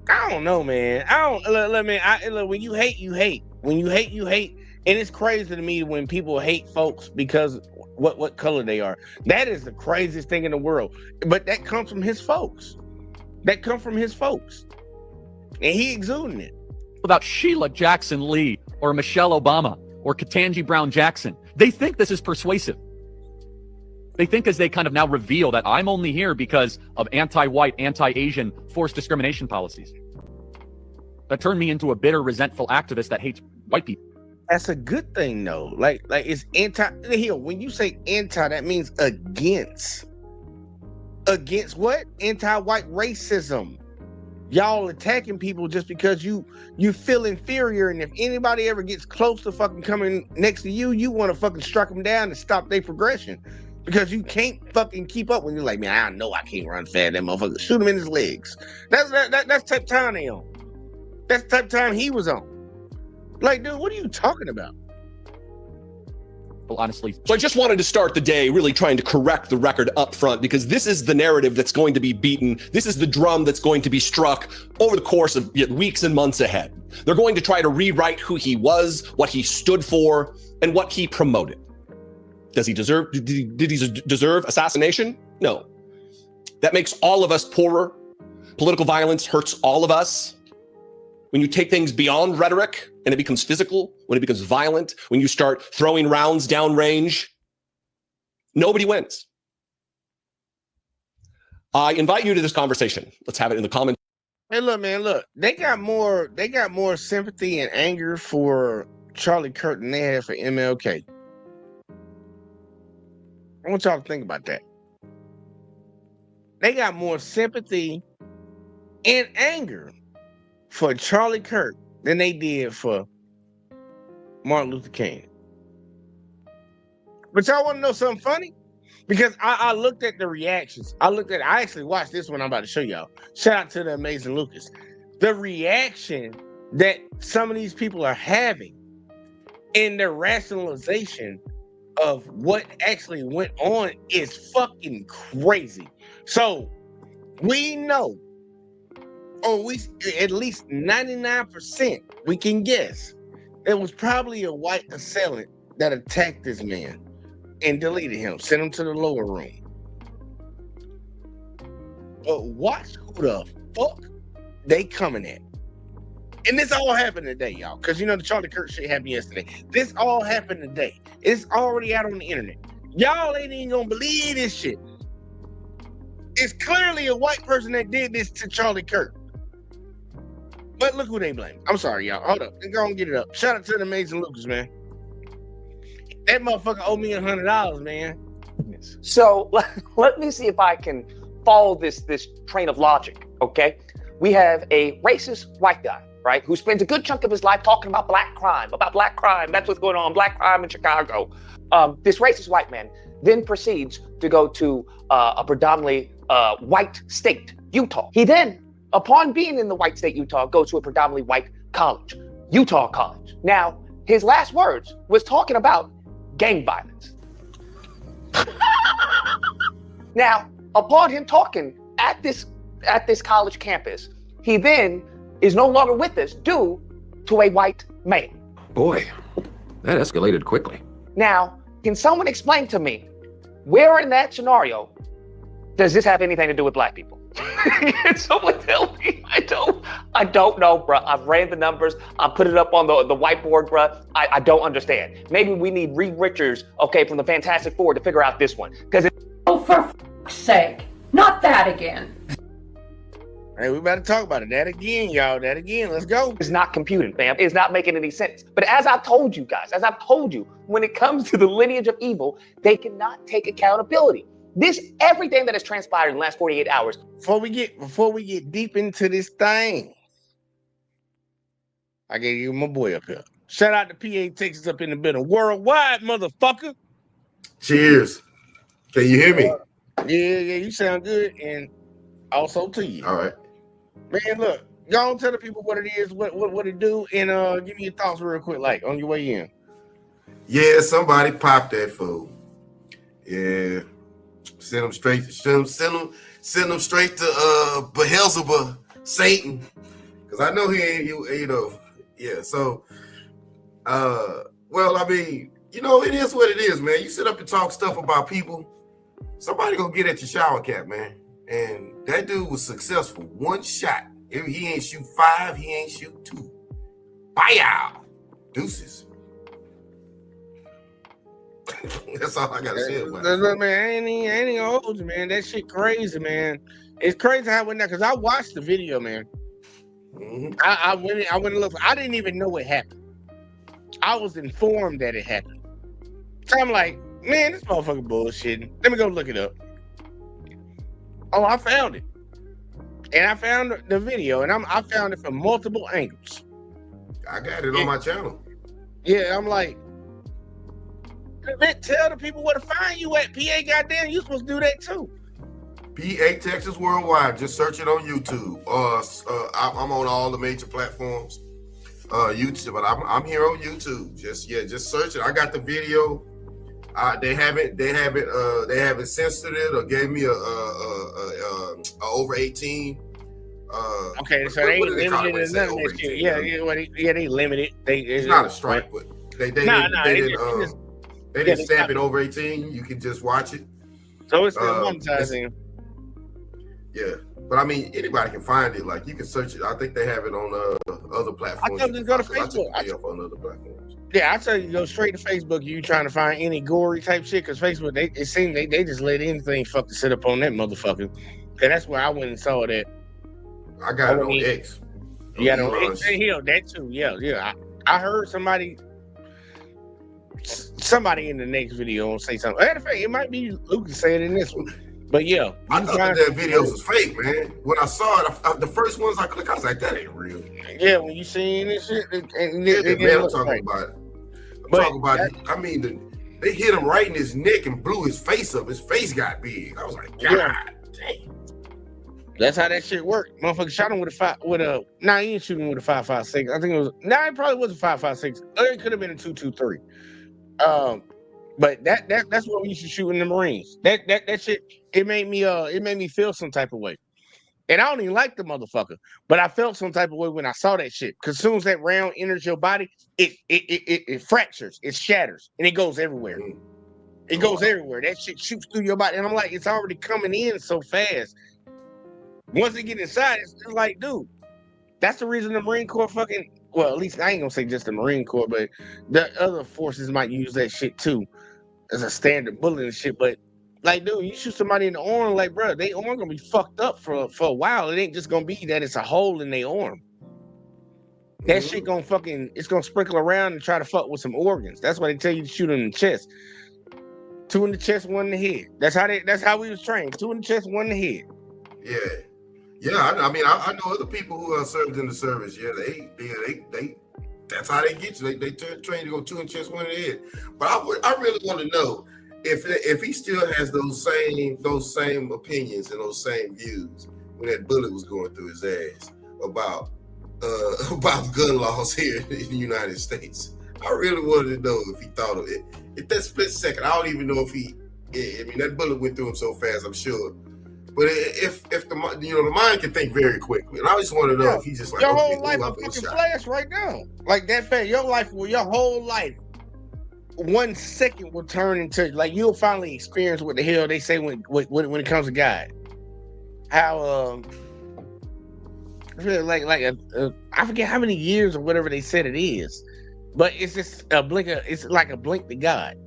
I don't know, man. Look, when you hate, you hate. When you hate, you hate. And it's crazy to me when people hate folks because what color they are. That is the craziest thing in the world. But that comes from his folks. And he exuding it. About Sheila Jackson Lee or Michelle Obama or Ketanji Brown Jackson. They think this is persuasive. They think as they kind of now reveal that I'm only here because of anti-white, anti-Asian forced discrimination policies. That turned me into a bitter, resentful activist that hates white people. That's a good thing, though. Like it's anti. Here, when you say anti, that means against. Against what? Anti-white racism. Y'all attacking people just because you feel inferior, and if anybody ever gets close to fucking coming next to you, you want to fucking strike them down and stop their progression. Because you can't fucking keep up when you're like, man, I know I can't run fast. That motherfucker, shoot him in his legs. That's the type of time they on. That's the type of time he was on. Like, dude, what are you talking about? Well, honestly. So I just wanted to start the day really trying to correct the record up front, because this is the narrative that's going to be beaten. This is the drum that's going to be struck over the course of weeks and months ahead. They're going to try to rewrite who he was, what he stood for, and what he promoted. Did he deserve assassination? No. That makes all of us poorer. Political violence hurts all of us. When you take things beyond rhetoric and it becomes physical, when it becomes violent, when you start throwing rounds downrange, nobody wins. I invite you to this conversation. Let's have it in the comments. Hey, look, man, look. They got more sympathy and anger for Charlie Kirk than they had for MLK. I want y'all to think about that. They got more sympathy and anger for Charlie Kirk than they did for Martin Luther King. But y'all want to know something funny? Because I looked at the reactions. I actually watched this one I'm about to show y'all. Shout out to the amazing Lucas. The reaction that some of these people are having in their rationalization of what actually went on is fucking crazy. So we know, or we at least 99% we can guess, it was probably a white assailant that attacked this man and deleted him, sent him to the lower room. But watch who the fuck they coming at. And this all happened today, y'all. Because you know the Charlie Kirk shit happened yesterday. This all happened today. It's already out on the internet. Y'all ain't even gonna believe this shit. It's clearly a white person that did this to Charlie Kirk. But look who they blame. I'm sorry, y'all. Hold up. Go and get it up. Shout out to the amazing Lucas, man. That motherfucker owe me $100, man. So let me see if I can follow this train of logic, okay? We have a racist white guy, right, who spends a good chunk of his life talking about black crime. That's what's going on, black crime in Chicago. This racist white man then proceeds to go to a predominantly white state, Utah. He then, upon being in the white state, Utah, goes to a predominantly white college, Utah College. Now, his last words was talking about gang violence. Now, upon him talking at this college campus, he then is no longer with us due to a white male. Boy, that escalated quickly. Now, can someone explain to me where in that scenario does this have anything to do with black people? Can someone tell me? I don't know, bro. I've ran the numbers. I put it up on the whiteboard, bro. I don't understand. Maybe we need Reed Richards, okay, from the Fantastic Four to figure out this one. Because oh, for f***'s sake, not that again. Hey, we better talk about it. That again, y'all. That again. Let's go. It's not computing, fam. It's not making any sense. But as I've told you guys, when it comes to the lineage of evil, they cannot take accountability. Everything that has transpired in the last 48 hours. Before we get deep into this thing, I gave you my boy up here. Shout out to PA Texas up in the building. Worldwide, motherfucker. Cheers. Can you hear me? Yeah, you sound good, and also to you. All right. Man, look, go on, tell the people what it is, what it do, and give me your thoughts real quick, like on your way in. Yeah, somebody popped that fool. Yeah. Send them straight to Beelzebub, Satan. Because I know he ain't, you know. Yeah, so well, I mean, you know, it is what it is, man. You sit up and talk stuff about people, somebody gonna get at your shower cap, man. And that dude was successful. One shot. He ain't shoot 5, he ain't shoot 2. Bye-yow. Deuces. That's all I gotta say about it. Man, I ain't gonna hold you, man. That shit crazy, man. It's crazy how it went down, because I watched the video, man. Mm-hmm. I went and looked. I didn't even know what happened. I was informed that it happened. So I'm like, man, this motherfucker bullshitting. Let me go look it up. Oh, I found it. And I found the video, and I found it from multiple angles. I got it on my channel. Yeah, I'm like, tell the people where to find you at. PA, goddamn, you supposed to do that too. PA Texas Worldwide. Just search it on YouTube. I'm on all the major platforms. YouTube, but I'm here on YouTube. Just search it. I got the video. They haven't censored it or gave me a over 18. Okay, so they ain't limited none of that shit. Yeah, they limited. It's not a strike, but they didn't stamp it over 18. You can just watch it. So it's still monetizing. Yeah, but I mean, anybody can find it. Like, you can search it. I think they have it on other platforms. I tell you to go to Facebook. On other platforms. Yeah, I tell you to go straight to Facebook. You trying to find any gory type shit? Because Facebook, it seems they just let anything fucking sit up on that motherfucker. And that's where I went and saw that. I got it on X. Yeah, on X. Hell, that too. Yeah. I heard somebody somebody in the next video will say something. Matter of fact, it might be Lucas saying in this one. But yeah, I thought that videos was fake, man. When I saw it, the first ones I clicked, I was like, that ain't real. Yeah, when you seen this shit, man, I'm talking about it. I'm talking about it. I mean, they hit him right in his neck and blew his face up. His face got big. I was like, God damn. That's how that shit worked. Motherfucker shot him with a nah, he didn't shoot him with a 5.56. I think it was it probably was a 5.56. Or it could have been a 2.23. But that's what we used to shoot in the Marines. That shit, it made me feel some type of way. And I don't even like the motherfucker, but I felt some type of way when I saw that shit. Cause as soon as that round enters your body, it fractures, it shatters, and it goes everywhere. It goes everywhere. That shit shoots through your body. And I'm like, it's already coming in so fast. Once it get inside, it's like, dude, that's the reason the Marine Corps fucking, well, at least I ain't gonna say just the Marine Corps, but the other forces might use that shit too as a standard bullet and shit. But like, dude, you shoot somebody in the arm, like, bro, they arm gonna be fucked up for a while. It ain't just gonna be that it's a hole in their arm. That shit gonna it's gonna sprinkle around and try to fuck with some organs. That's why they tell you to shoot in the chest. 2 in the chest, 1 in the head. That's how we was trained. 2 in the chest, 1 in the head. Yeah. I mean, I know other people who are served in the service. Yeah, they that's how they get you. They train to go 2 in the chest, 1 in the head. But I really want to know if he still has those same opinions and those same views when that bullet was going through his ass about gun laws here in the United States. I really wanted to know if he thought of it. At that split second, I don't even know if I mean, that bullet went through him so fast, I'm sure. But if the mind can think very quickly, and I just want to know if he's just like, your whole life a fucking flash right now, like that fast. Your whole life, 1 second will turn into, like, you'll finally experience what the hell they say when it comes to God. How I forget how many years or whatever they said it is, but it's just a blink. It's like a blink to God.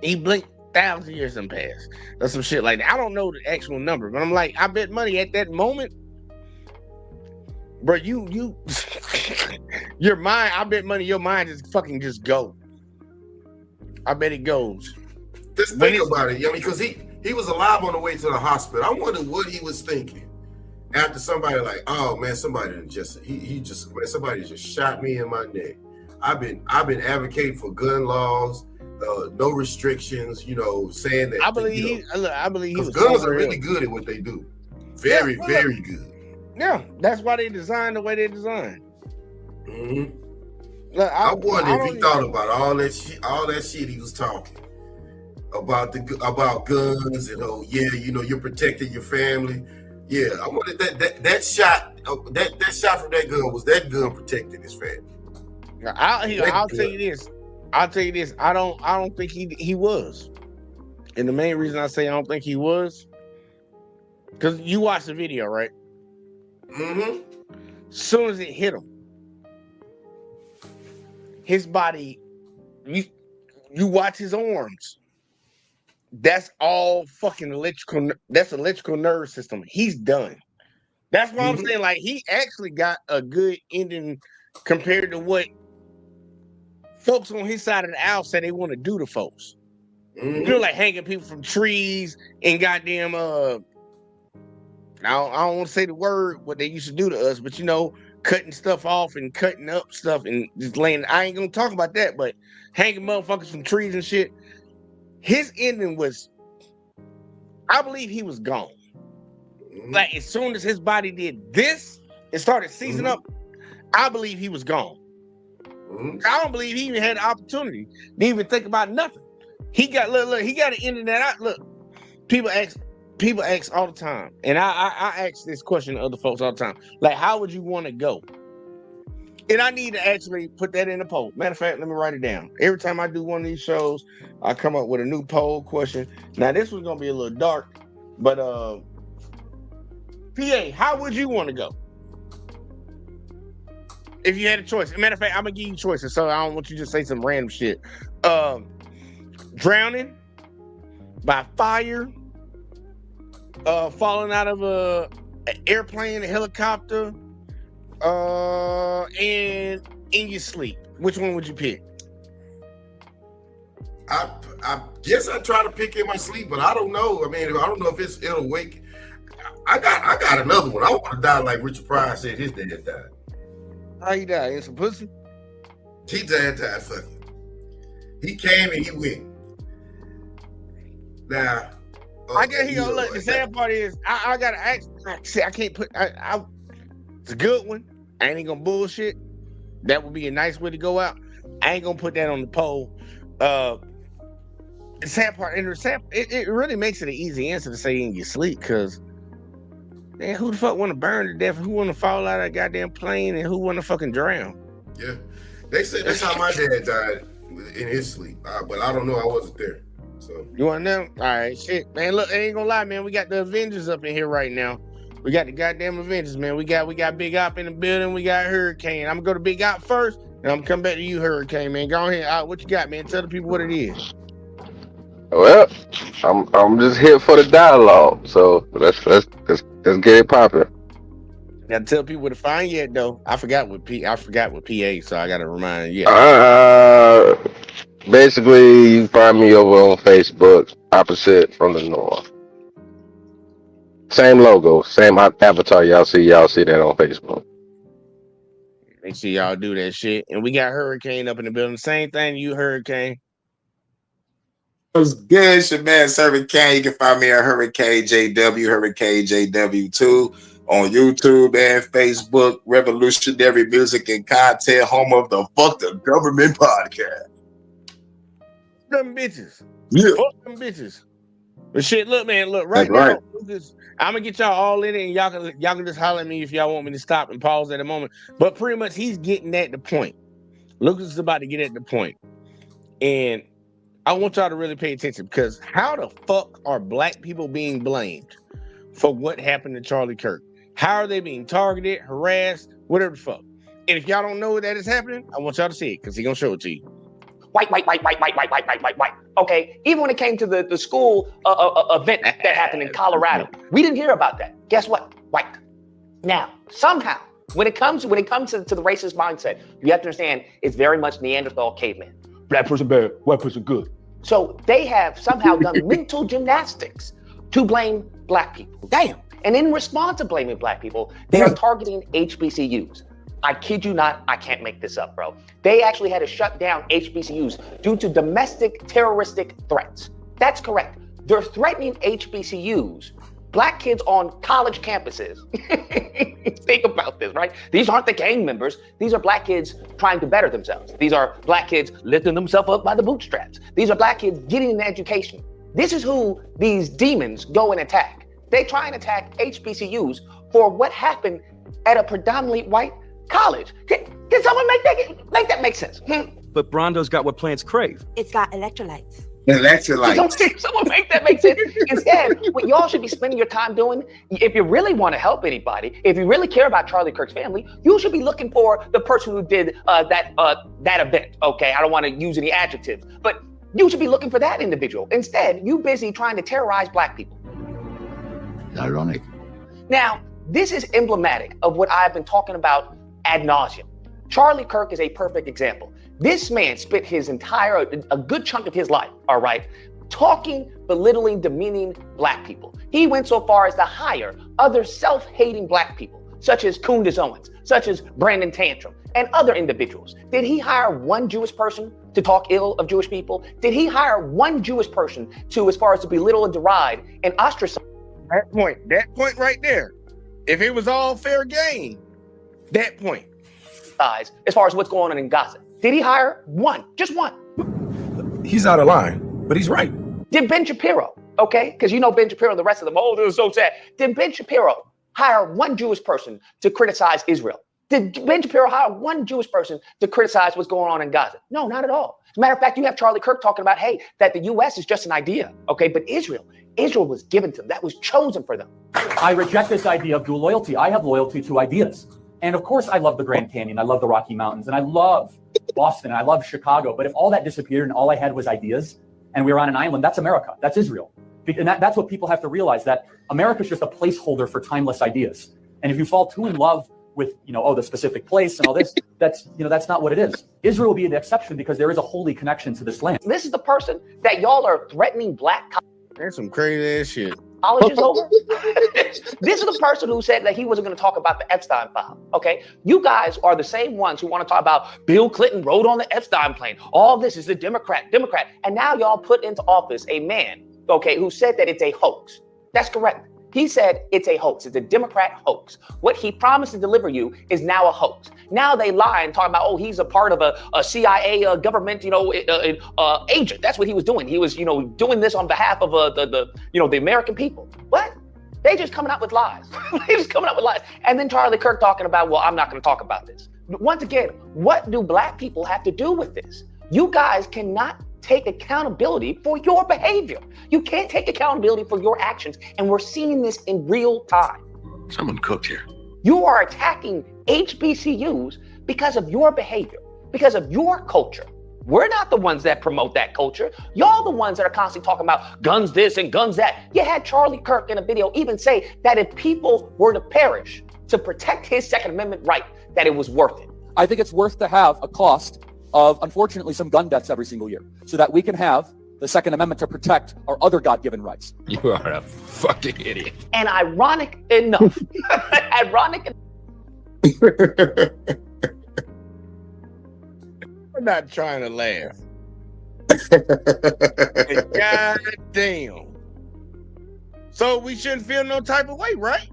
He blinked. 1,000 years done passed. Or some shit like that. I don't know the actual number, but I'm like, I bet money at that moment, bro, you your mind, I bet money your mind just go. I bet it goes. Just think about it, because he was alive on the way to the hospital. I wonder what he was thinking after somebody like, oh man, somebody somebody just shot me in my neck. I've been advocating for gun laws. No restrictions, saying that. I believe because guns are really good at what they do. Very good. Yeah, that's why they designed the way they designed. Mm-hmm. Look, I wonder if he thought about all that shit he was talking about guns and you're protecting your family. Yeah, I wonder that shot from that gun was that gun protecting his family. Now, I'll tell you this. I don't think he was. And the main reason I say I don't think he was, because you watched the video, right? Mm-hmm. As soon as it hit him, his body, you watch his arms. That's all fucking electrical. That's electrical nerve system. He's done. That's why I'm saying, like, he actually got a good ending compared to what folks on his side of the aisle say they want to do to folks. Like hanging people from trees and goddamn I don't want to say the word what they used to do to us, but cutting stuff off and cutting up stuff and just laying. I ain't gonna talk about that, but hanging motherfuckers from trees and shit. His ending was, I believe he was gone. Like, as soon as his body did this and started seizing up, I believe he was gone. I don't believe he even had the opportunity to even think about nothing. He got he got to end that out. Look, people ask all the time, and I ask this question to other folks all the time. Like, how would you want to go? And I need to actually put that in a poll. Matter of fact, let me write it down. Every time I do one of these shows, I come up with a new poll question. Now, this one's gonna be a little dark, but PA, how would you want to go? If you had a choice. As a matter of fact, I'm gonna give you choices, so I don't want you to just say some random shit. Drowning, by fire, falling out of an airplane, a helicopter, and in your sleep. Which one would you pick? I guess I try to pick in my sleep, but I don't know. I mean, I don't know if it'll wake. I got another one. I want to die like Richard Pryor said his dad died. How you die? In some pussy? His dad died fucking. He came and he went. Now, I guess he gonna look. The sad part is, I gotta ask. See, I can't put. It's a good one. I ain't gonna bullshit. That would be a nice way to go out. I ain't gonna put that on the poll. The sad part, and it really makes it an easy answer to say in your sleep, because man, who the fuck want to burn to death? Who want to fall out of that goddamn plane? And who want to fucking drown? Yeah, they said that's how my dad died in his sleep, but I don't know. I wasn't there. So you want to know? All right, shit, man. Look, I ain't gonna lie, man. We got the Avengers up in here right now. We got the goddamn Avengers, man. We got Big Op in the building. We got Hurricane. I'm gonna go to Big Op first, and I'm gonna come back to you, Hurricane, man. Go ahead. What you got, man? Tell the people what it is. Well, I'm just here for the dialogue, so let's get it popping. Gotta tell people where to find you at, though. I forgot what PA, so I gotta remind you. Basically, you find me over on Facebook, Opposite from the North. Same logo, same avatar. Y'all see that on Facebook. Make sure y'all do that shit. And we got Hurricane up in the building. Same thing, you Hurricane. What's good? It's your man, Servant Kane. You can find me at Hurricane JW, Hurricane JW2 on YouTube and Facebook. Revolutionary Music and Content, home of the Fuck the Government podcast. Them bitches. Yeah. Fuck them bitches. But shit, look, man, right now, I'm gonna get y'all all in it, and y'all can just holler at me if y'all want me to stop and pause at a moment. But pretty much, he's getting at the point. Lucas is about to get at the point, and I want y'all to really pay attention, because how the fuck are black people being blamed for what happened to Charlie Kirk? How are they being targeted, harassed, whatever the fuck? And if y'all don't know that is happening, I want y'all to see it, because he's gonna show it to you. White. Okay, even when it came to the school event that happened in Colorado, we didn't hear about that. Guess what? White. Now, somehow, when it comes to the racist mindset, you have to understand it's very much Neanderthal caveman. Black person bad, white person good. So they have somehow done mental gymnastics to blame black people. Damn. And in response to blaming black people, they are targeting HBCUs. I kid you not, I can't make this up, bro. They actually had to shut down HBCUs due to domestic terroristic threats. That's correct. They're threatening HBCUs, black kids on college campuses. Think about this, right? These aren't the gang members. These are black kids trying to better themselves. These are black kids lifting themselves up by the bootstraps. These are black kids getting an education. This is who these demons go and attack. They try and attack HBCUs for what happened at a predominantly white college. Can someone make that make sense? But Brondo's got what plants crave. It's got electrolytes. Don't someone make that make sense? Instead, what y'all should be spending your time doing, if you really want to help anybody, if you really care about Charlie Kirk's family, you should be looking for the person who did that event. Okay, I don't want to use any adjectives, but you should be looking for that individual. Instead, you busy trying to terrorize black people. Ironic. Now, this is emblematic of what I've been talking about ad nauseum. Charlie Kirk is a perfect example. This man spent a good chunk of his life, all right, talking, belittling, demeaning black people. He went so far as to hire other self-hating black people, such as Kunduz Owens, such as Brandon Tantrum, and other individuals. Did he hire one Jewish person to talk ill of Jewish people? Did he hire one Jewish person as far as to belittle and deride and ostracize? That point right there. If it was all fair game, that point. As far as what's going on in Gaza. Did he hire one? Just one. He's out of line, but he's right. Did Ben Shapiro, okay? Because you know Ben Shapiro and the rest of them, oh, this is so sad. Did Ben Shapiro hire one Jewish person to criticize Israel? Did Ben Shapiro hire one Jewish person to criticize what's going on in Gaza? No, not at all. As a matter of fact, you have Charlie Kirk talking about, hey, that the U.S. is just an idea, okay? But Israel was given to them. That was chosen for them. I reject this idea of dual loyalty. I have loyalty to ideas. And of course, I love the Grand Canyon. I love the Rocky Mountains. And I love Boston. And I love Chicago. But if all that disappeared and all I had was ideas and we were on an island, that's America. That's Israel. And that's what people have to realize, that America is just a placeholder for timeless ideas. And if you fall too in love with, the specific place and all this. That's not what it is. Israel will be an exception because there is a holy connection to this land. This is the person that y'all are threatening black That's some crazy ass shit. colleges over. This is the person who said that he wasn't going to talk about the Epstein file. Okay, you guys are the same ones who want to talk about Bill Clinton rode on the Epstein plane. All this is a Democrat, and now y'all put into office a man, okay, who said that it's a hoax. That's correct. He said it's a hoax. It's a Democrat hoax. What he promised to deliver you is now a hoax. Now they lie and talk about, oh, he's a part of a CIA government, agent. That's what he was doing. He was, doing this on behalf of the American people. What? They just coming out with lies. They just coming out with lies. And then Charlie Kirk talking about, well, I'm not going to talk about this. Once again, what do black people have to do with this? You guys cannot take accountability for your behavior. You can't take accountability for your actions. And we're seeing this in real time. Someone cooked here. You are attacking HBCUs because of your behavior, because of your culture. We're not the ones that promote that culture. Y'all the ones that are constantly talking about guns this and guns that. You had Charlie Kirk in a video even say that if people were to perish to protect his Second Amendment right, that it was worth it. I think it's worth to have a cost of, unfortunately, some gun deaths every single year so that we can have the Second Amendment to protect our other God-given rights. You are a fucking idiot. And ironic enough, I'm not trying to laugh. God damn. So we shouldn't feel no type of way, right?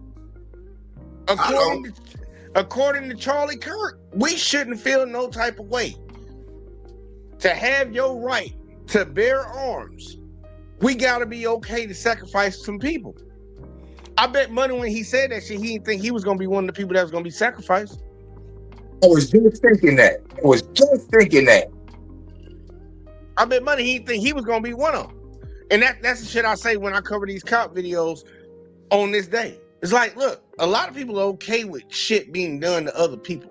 According to Charlie Kirk, we shouldn't feel no type of way. To have your right to bear arms, we gotta be okay to sacrifice some people. I bet money when he said that shit, he didn't think he was gonna be one of the people that was gonna be sacrificed. I was just thinking that. I bet money he didn't think he was gonna be one of them. And that's the shit I say when I cover these cop videos on this day. It's like, look, a lot of people are okay with shit being done to other people.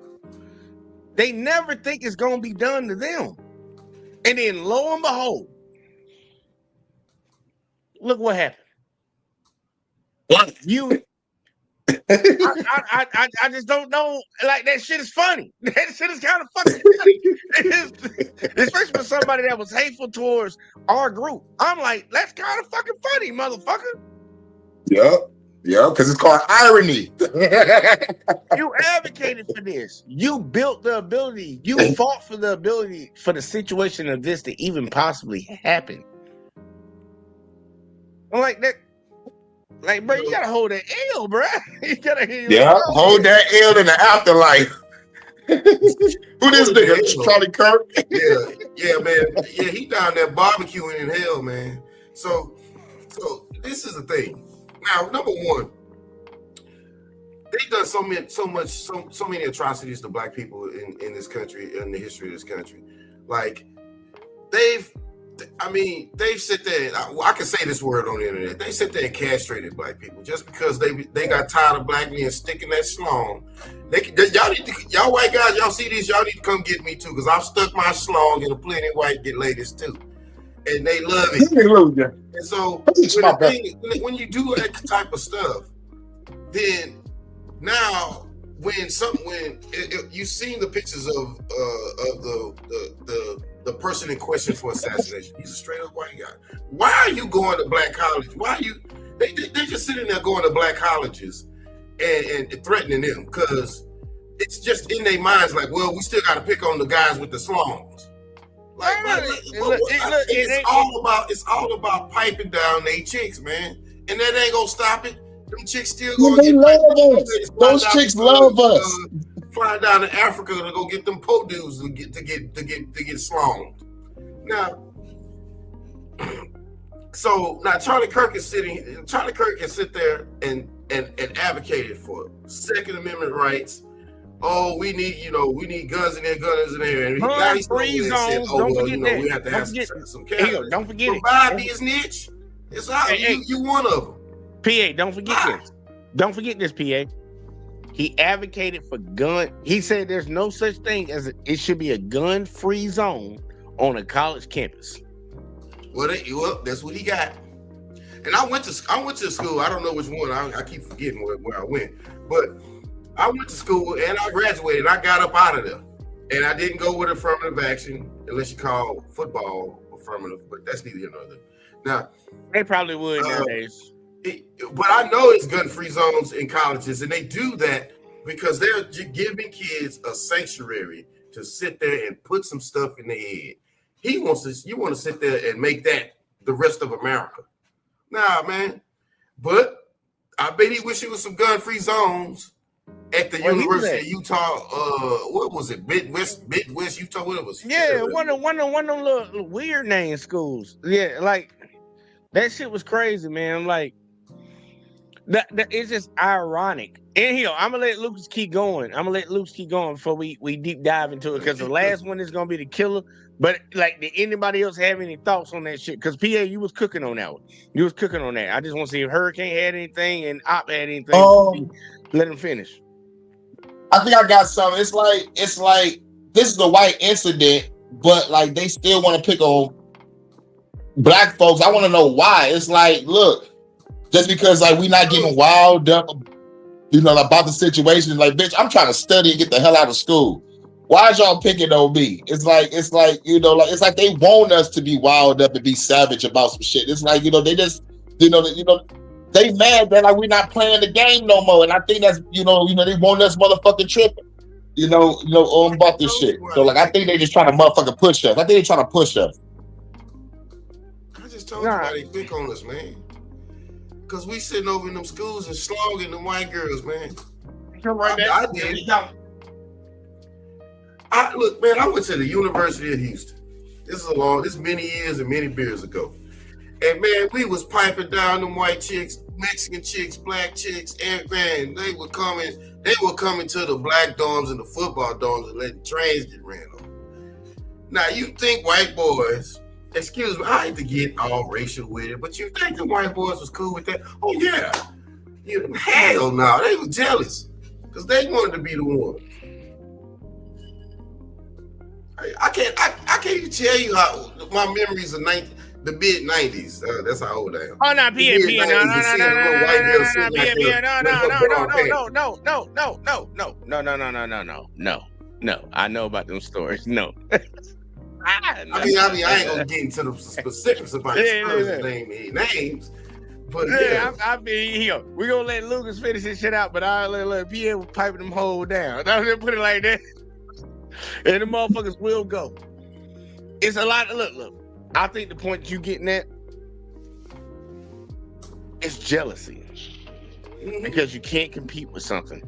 They never think it's gonna be done to them. And then lo and behold, look what happened. What? I just don't know. Like, that shit is funny. That shit is kind of fucking funny. Especially for somebody that was hateful towards our group. I'm like, that's kind of fucking funny, motherfucker. Yup, because it's called irony. You advocated for this. You built the ability. You fought for the ability for the situation of this to even possibly happen. I'm like that. Like, bro, you gotta hold that L, bro. You gotta hold that L in the afterlife. Who this nigga? Charlie Kirk? Yeah, man. Yeah, he down there barbecuing in hell, man. So this is the thing. Now, number one, they've done so many atrocities to black people in this country, in the history of this country. Like, they've sit there, I can say this word on the internet, they sit there and castrated black people just because they got tired of black men sticking that schlong. Y'all white guys, y'all see this, y'all need to come get me too, because I've stuck my schlong in a plenty white get ladies too. And they love it. And so when you do that type of stuff, then now you've seen the pictures of the person in question for assassination. He's a straight up white guy. Why are you going to black college? They're just sitting there going to black colleges and threatening them because it's just in their minds like, well, we still got to pick on the guys with the slongs. It's all about piping down they chicks, man, and that ain't gonna stop it. Them chicks still gonna get love us. Those chicks love us. Flying down to Africa to go get them po dudes to get slonged. Now, so now Charlie Kirk can sit there and advocate for Second Amendment rights. Oh, we need guns in there, guns in there. And now he's free zones. Don't forget that. We have to have some cash. Don't forget it. Provide me his niche. It's all you one of them. PA, don't forget this. Don't forget this, PA. He advocated for gun. He said there's no such thing as it should be a gun-free zone on a college campus. Well, that's what he got. And I went to school. I don't know which one. I keep forgetting where I went, but I went to school and I graduated. I got up out of there. And I didn't go with affirmative action unless you call football affirmative, but that's neither here nor there. Now, they probably would nowadays. But I know it's gun-free zones in colleges, and they do that because they're giving kids a sanctuary to sit there and put some stuff in their head. You want to sit there and make that the rest of America. Nah, man. But I bet he wish it was some gun-free zones at the University of Utah. What was it? Midwest Utah. What it was? Yeah, one of them little weird name schools. Yeah, like that shit was crazy, man. I'm like, that it's just ironic. And here, I'm gonna let Lucas keep going. Before we deep dive into it, because the last one is gonna be the killer. But like, did anybody else have any thoughts on that shit? Because PA, you was cooking on that one. You was cooking on that. I just want to see if Hurricane had anything and Op had anything. Let him finish. I think I got something. It's like this is a white incident, but like they still want to pick on black folks. I want to know why. It's like, look, just because like we not getting wild up, about the situation. Like, bitch, I'm trying to study and get the hell out of school. Why is y'all picking on me? It's like it's like they want us to be wild up and be savage about some shit. It's like, they just, they mad that like we're not playing the game no more. And I think that's, they want us motherfucking tripping, about this shit. So like, I think they just trying to motherfucking push us. I think they trying to push us. I just told you why they pick on us, man. Because we sitting over in them schools and slogging them white girls, man. I did. Look, man, I went to the University of Houston. This many years and many beers ago. And man, we was piping down them white chicks, Mexican chicks, black chicks, and man, they were coming to the black dorms and the football dorms and letting trains get ran on. Now you think white boys, excuse me, I hate to get all racial with it, but you think the white boys was cool with that? Oh yeah. Hell no, they were jealous because they wanted to be the one. I can't even tell you how my memories of the mid-90s. That's how old I am. Oh, no, PA, no. I know about them stories. No. I ain't gonna get into the specifics about names. But yeah, I mean, here we gonna let Lucas finish this shit out, but I'll let PA piping them whole down. I'm just put it like that. And the motherfuckers will go. It's a lot. Look. I think the point you getting at is jealousy, because you can't compete with something.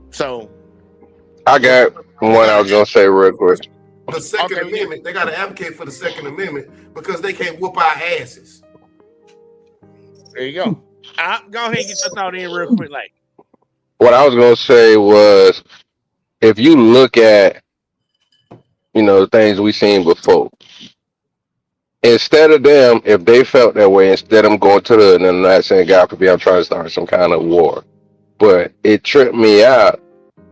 So, I got one I was gonna say real quick. The Second Amendment. They got to advocate for the Second Amendment because they can't whoop our asses. There you go. Go ahead and get your thought in real quick, like. What I was gonna say was, if you look at, the things we seen before, instead of them, if they felt that way, instead of them going to the, and I'm not saying God forbid I'm trying to start some kind of war, but it tripped me out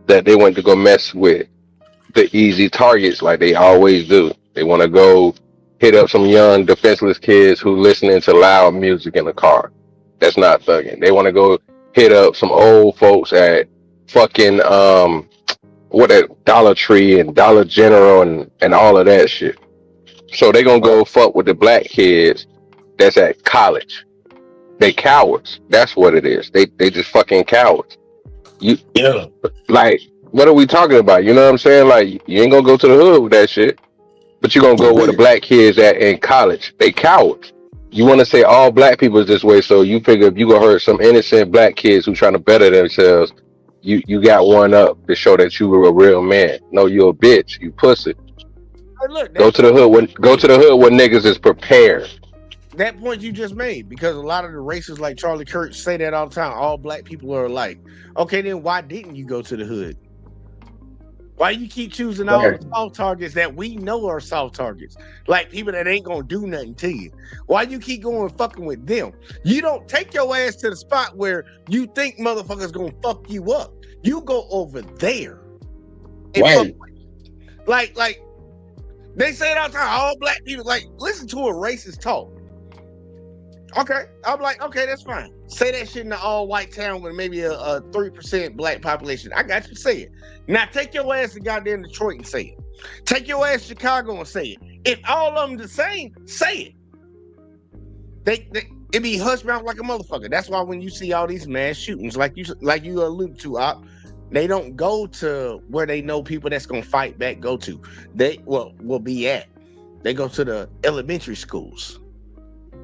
that they went to go mess with the easy targets like they always do. They want to go hit up some young defenseless kids who listening to loud music in the car. That's not thugging. They want to go hit up some old folks at fucking Dollar Tree and Dollar General and all of that shit. So they gonna go fuck with the black kids that's at college. They cowards. That's what it is. They just fucking cowards. Like, what are we talking about? You know what I'm saying? Like, you ain't gonna go to the hood with that shit, but you gonna go where the black kids at in college. They cowards. You want to say all black people is this way, so you figure if you gonna hurt some innocent black kids who trying to better themselves, you got one up to show that you were a real man. No, you a bitch. You pussy. Hey, look, go to the hood when niggas is prepared. That point you just made, because a lot of the racists like Charlie Kirk say that all the time. All black people are alike. Okay, then why didn't you go to the hood? Why you keep choosing all the soft targets that we know are soft targets? Like people that ain't gonna do nothing to you. Why you keep going fucking with them? You don't take your ass to the spot where you think motherfuckers gonna fuck you up. You go over there. And like they say it all the time. All black people, like, listen to a racist talk. Okay, I'm like, okay, that's fine. Say that shit in an all-white town with maybe a 3% black population. I got you. Say it. Now take your ass to goddamn Detroit and say it. Take your ass to Chicago and say it. If all of them the same, say it. It be hush mouth like a motherfucker. That's why when you see all these mass shootings, like you alluded to, they don't go to where they know people that's gonna fight back. Go to will be at. They go to the elementary schools.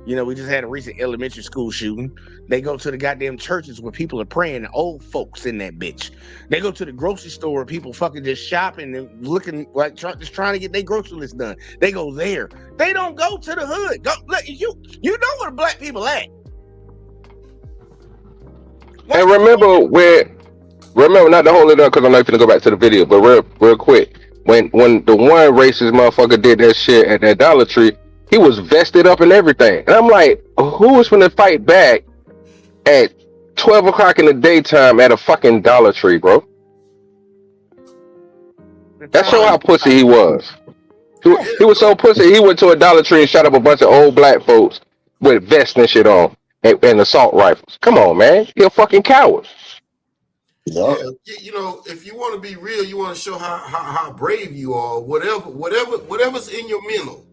You know, we just had a recent elementary school shooting. They go to the goddamn churches where people are praying, the old folks in that bitch. They go to the grocery store where people fucking just shopping and looking like just trying to get their grocery list done. They go there. They don't go to the hood. Go look, you know where the black people at. And remember not to hold it up because I'm not gonna go back to the video, but real quick. When the one racist motherfucker did that shit at that Dollar Tree, he was vested up and everything. And I'm like, who is gonna fight back at 12 o'clock in the daytime at a fucking Dollar Tree, bro? That show how pussy he was. He was so pussy, he went to a Dollar Tree and shot up a bunch of old black folks with vests and shit on and assault rifles. Come on, man. You're a fucking coward. Yeah, you know, if you want to be real, you want to show how brave you are. Whatever's in your mental.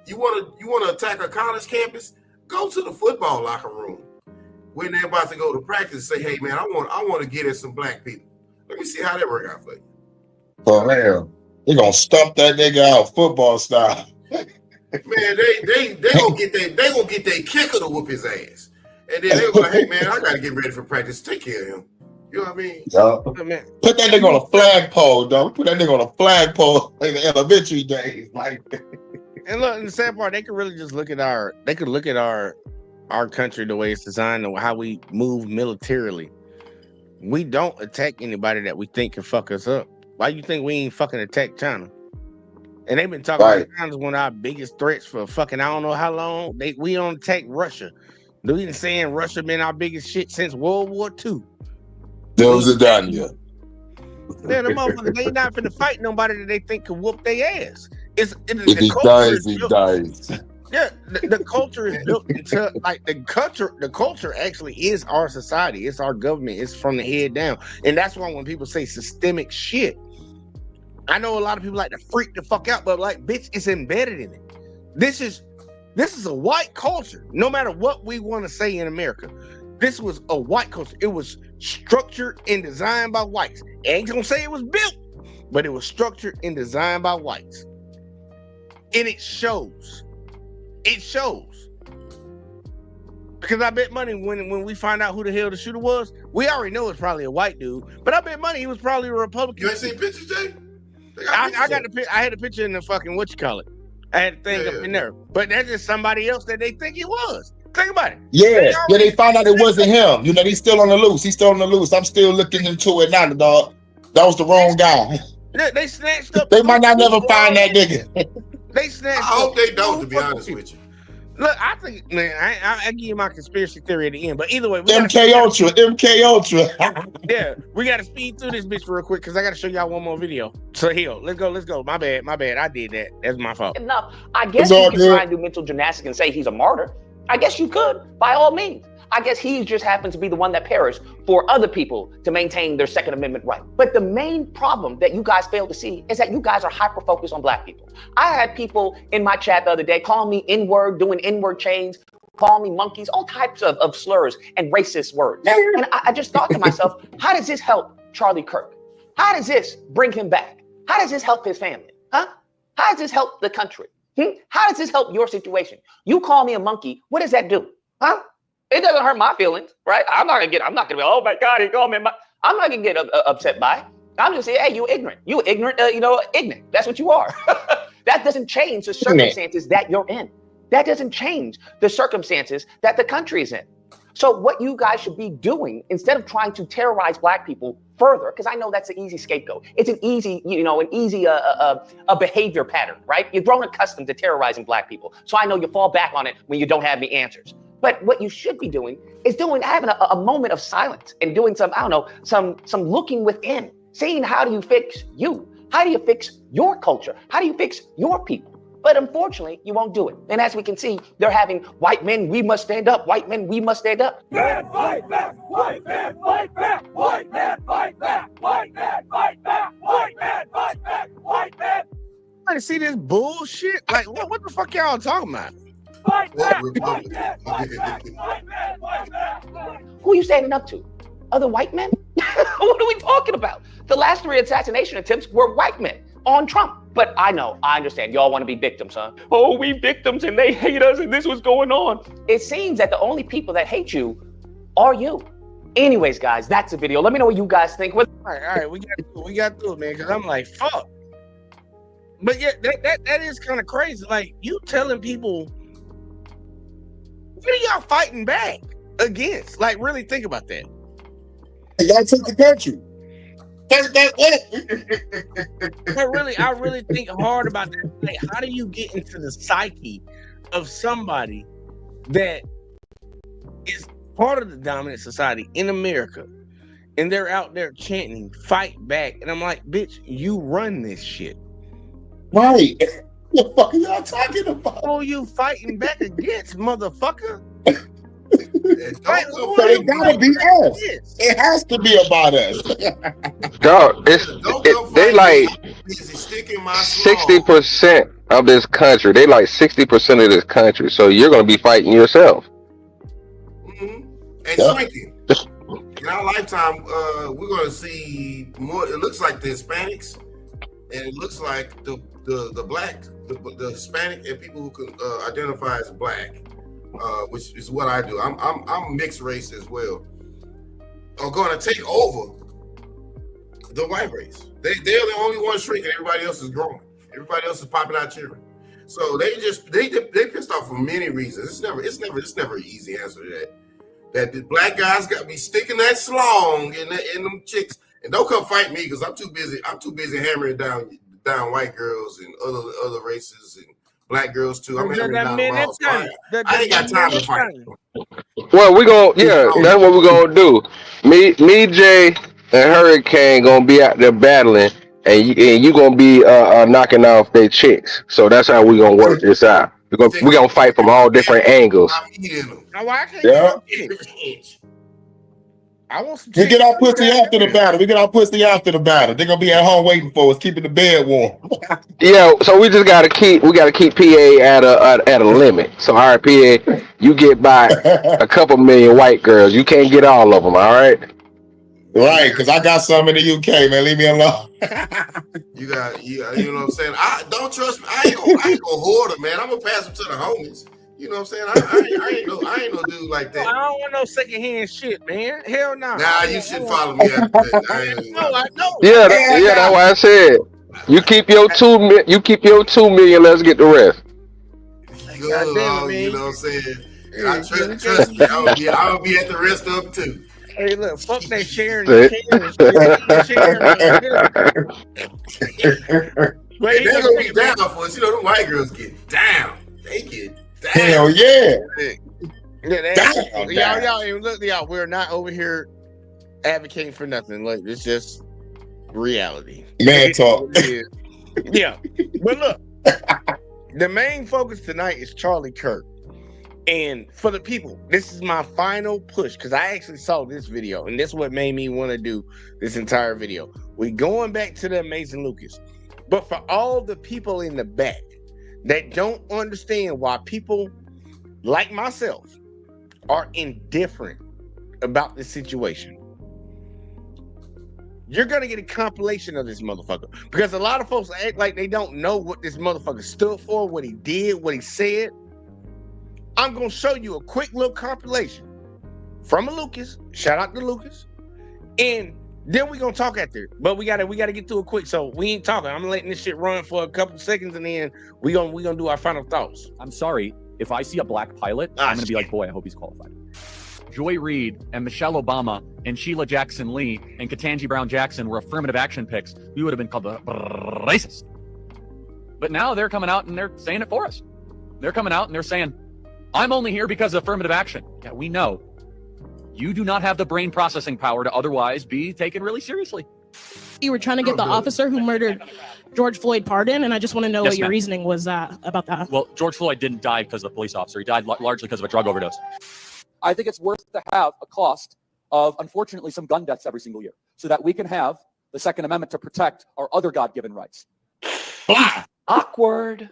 You want to attack a college campus? Go to the football locker room when they're about to go to practice. Say, hey man, I want to get at some black people. Let me see how that work out for you. For real, they're gonna stump that nigga out football style. Man, they gonna get their kicker to whoop his ass, and then they're like, hey man, I gotta get ready for practice. Take care of him. You know what I mean? Yeah. Put that nigga on a flagpole, dog. Put that nigga on a flagpole in the elementary days, like. And look, and the sad part, they could really just look at our country the way it's designed and how we move militarily. We don't attack anybody that we think can fuck us up. Why you think we ain't fucking attack China? And they've been talking about China's one of our biggest threats for fucking I don't know how long. We don't attack Russia. We've been saying Russia been our biggest shit since World War II. Those are done, yeah. Man, the motherfuckers, they not finna fight nobody that they think can whoop their ass. If he dies, he dies. Yeah, the culture is built into like the culture actually is our society. It's our government. It's from the head down. And that's why when people say systemic shit, I know a lot of people like to freak the fuck out, but like, bitch, it's embedded in it. This is a white culture. No matter what we want to say in America, this was a white culture. It was structured and designed by whites. I ain't gonna say it was built, but it was structured and designed by whites. And it shows. It shows. Because I bet money when we find out who the hell the shooter was, we already know it's probably a white dude. But I bet money he was probably a Republican. You ain't seen pictures, Jay? I got the picture. I had a picture in the fucking whatchamacallit. I had a thing up in there. But that's just somebody else that they think he was. Think about it. Yeah, they found out it wasn't him. You know, he's still on the loose. I'm still looking into it now, dog. That was the wrong guy. They snatched up. They might not never find that nigga. They snatched. I hope they don't, to be honest with you. Look, I think, man, I give you my conspiracy theory at the end, but either way, MK Ultra. Yeah, we got to speed through this bitch real quick because I got to show y'all one more video. So here, let's go. My bad. I did that. That's my fault. Enough. I guess you can try and do mental gymnastics and say he's a martyr. I guess you could, by all means. I guess he just happens to be the one that perished for other people to maintain their Second Amendment right. But the main problem that you guys fail to see is that you guys are hyper-focused on black people. I had people in my chat the other day calling me N-word, doing N-word chains, calling me monkeys, all types of slurs and racist words. And I just thought to myself, how does this help Charlie Kirk? How does this bring him back? How does this help his family? Huh? How does this help the country? How does this help your situation? You call me a monkey, what does that do? Huh? It doesn't hurt my feelings, right? I'm not gonna be, oh my God, he called me. I'm not gonna get upset by it. I'm just saying, hey, you ignorant. You ignorant, ignorant. That's what you are. That doesn't change the circumstances that you're in. That doesn't change the circumstances that the country is in. So what you guys should be doing, instead of trying to terrorize black people further, because I know that's an easy scapegoat. It's an easy, a behavior pattern, right? You've grown accustomed to terrorizing black people. So I know you fall back on it when you don't have the answers. But what you should be doing is having a moment of silence and doing some looking within, seeing how do you fix you? How do you fix your culture? How do you fix your people? But unfortunately, you won't do it. And as we can see, they're having white men, we must stand up. White men, we must stand up. Man, fight back! White man, fight back! White man, fight back! White man, fight back! White man, fight back! White man! I see this bullshit. Like, what the fuck y'all talking about? Fight back! White man, fight back! White man, fight back! Who are you standing up to? Other white men? What are we talking about? The last 3 assassination attempts were white men on Trump. But I understand. Y'all want to be victims, huh? Oh, we victims and they hate us and this was going on. It seems that the only people that hate you are you. Anyways, guys, that's the video. Let me know what you guys think. All right, we got through it, man, because I'm like, fuck. But yeah, that is kind of crazy. Like, you telling people, what are y'all fighting back against? Like, really think about that. Y'all took the country. I really think hard about that. Like, how do you get into the psyche of somebody that is part of the dominant society in America, and they're out there chanting, fight back? And I'm like, bitch, you run this shit. Right. What the fuck are y'all talking about? Who you fighting back against, motherfucker? Right, so it gotta be us. It has to be about us. Dog, they like 60% of this country. They like 60% of this country. So you're gonna be fighting yourself. And shrinking. In our lifetime, we're gonna see more. It looks like the Hispanics, and it looks like the black, the Hispanic, and people who can identify as black. Which is what I do. I'm mixed race as well. Are going to take over the white race. They're the only ones shrinking. Everybody else is growing. Everybody else is popping out children. So they pissed off for many reasons. It's never an easy answer to that. That the black guys got to be sticking that slong in them chicks, and don't come fight me because I'm too busy hammering down white girls and other races and black girls too. I'm hammering down them all. So I ain't got time to fight. Well, that's what we're gonna do. Me, Jay, and Hurricane gonna be out there battling, and you gonna be knocking off their chicks. So that's how we gonna work this out. We're gonna fight from all different angles. We get our pussy after the battle. They're gonna be at home waiting for us, keeping the bed warm. Yeah, so we gotta keep PA at a limit. So all right, PA, you get by a couple million white girls. You can't get all of them, all right? Right, because I got some in the UK, man. Leave me alone. You know what I'm saying? Don't trust me. I ain't gonna hoard them, man. I'm gonna pass them to the homies. You know what I'm saying? I ain't no dude like that. I don't want no secondhand shit, man. Hell no. Nah, you should follow me after that. I know. Yeah, that's why I said you keep your 2 million. Let's get the rest. You know what I'm saying? I trust me. I'll be at the rest of them too. Hey, look, fuck that sharing. They're gonna be down for us. You know, the white girls get down. They get down. Hell yeah. Y'all, we're not over here advocating for nothing. Like, it's just reality. Man talk. Yeah. But look, the main focus tonight is Charlie Kirk. And for the people, this is my final push because I actually saw this video, and this is what made me want to do this entire video. We're going back to the Amazing Lucas. But for all the people in the back that don't understand why people like myself are indifferent about this situation, you're going to get a compilation of this motherfucker. Because a lot of folks act like they don't know what this motherfucker stood for, what he did, what he said. I'm going to show you a quick little compilation from a Lucas. Shout out to Lucas. And then we're going to talk after it. But we gotta get through it quick. So we ain't talking. I'm letting this shit run for a couple seconds, and then we gonna do our final thoughts. I'm sorry. If I see a black pilot, I'm going to be like, boy, I hope he's qualified. Joy Reid and Michelle Obama and Sheila Jackson Lee and Ketanji Brown Jackson were affirmative action picks. We would have been called the racist. But now they're coming out and they're saying it for us. They're coming out and they're saying, I'm only here because of affirmative action. Yeah, we know. You do not have the brain processing power to otherwise be taken really seriously. You were trying to get the officer who murdered George Floyd pardoned, and I just want to know Yes, what your ma'am. reasoning was about that. Well, George Floyd didn't die because of the police officer. He died largely because of a drug overdose. I think it's worth to have a cost of, unfortunately, some gun deaths every single year so that we can have the Second Amendment to protect our other God-given rights. Awkward.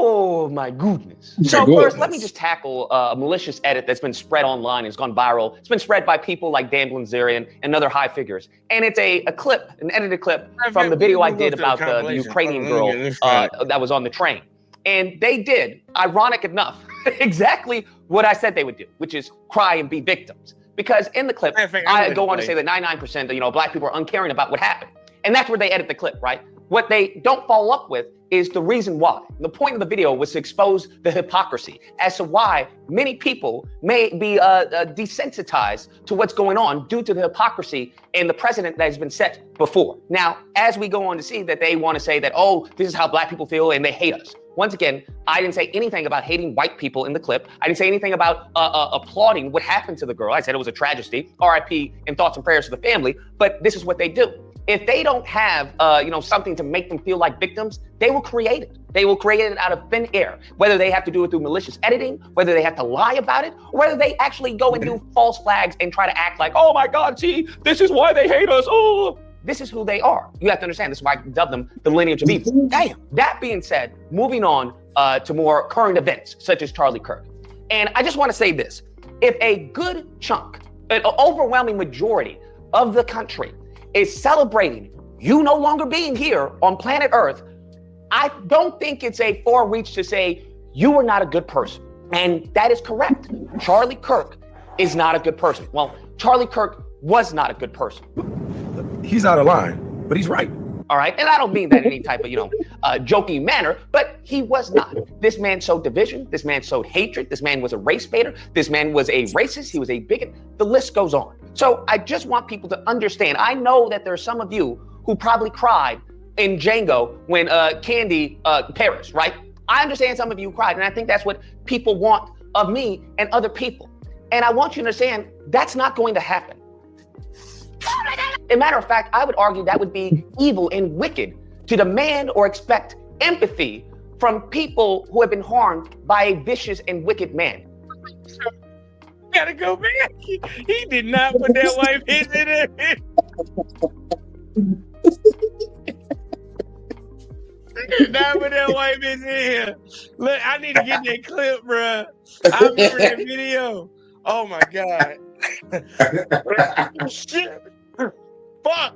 Oh my goodness. So first, let me just tackle a malicious edit that's been spread online. It's gone viral. It's been spread by people like Dan Blazerian and other high figures. And it's a clip, an edited clip from the video I did about the Ukrainian girl that was on the train. And they did, ironic enough, exactly what I said they would do, which is cry and be victims. Because in the clip, I go on to say that 99% of black people are uncaring about what happened. And that's where they edit the clip, right? What they don't follow up with is the reason why. The point of the video was to expose the hypocrisy as to why many people may be desensitized to what's going on due to the hypocrisy and the precedent that has been set before. Now, as we go on to see that they want to say that, oh, this is how black people feel and they hate us. Once again, I didn't say anything about hating white people in the clip. I didn't say anything about applauding what happened to the girl. I said it was a tragedy, RIP, and thoughts and prayers to the family, but this is what they do. If they don't have, something to make them feel like victims, they will create it. They will create it out of thin air, whether they have to do it through malicious editing, whether they have to lie about it, or whether they actually go and do false flags and try to act like, oh my God, see, this is why they hate us. Oh, this is who they are. You have to understand, this is why I dub them the lineage of evil. Damn. That being said, moving on to more current events, such as Charlie Kirk. And I just want to say this. If a good chunk, an overwhelming majority of the country is celebrating you no longer being here on planet Earth, I don't think it's a far reach to say you were not a good person. And that is correct. Charlie Kirk is not a good person. Well, Charlie Kirk was not a good person. He's out of line, but he's right. All right. And I don't mean that in any type of, joking manner, but he was not. This man sowed division. This man sowed hatred. This man was a race baiter. This man was a racist. He was a bigot. The list goes on. So I just want people to understand. I know that there are some of you who probably cried in Django when Candy perished, right? I understand some of you cried, and I think that's what people want of me and other people. And I want you to understand that's not going to happen. As a matter of fact, I would argue that would be evil and wicked to demand or expect empathy from people who have been harmed by a vicious and wicked man. Gotta go back. He did not put that white bitch in there. He did not put that white bitch in here. Look, I need to get that clip, bruh. I remember that video. Oh my God. Shit. Fuck.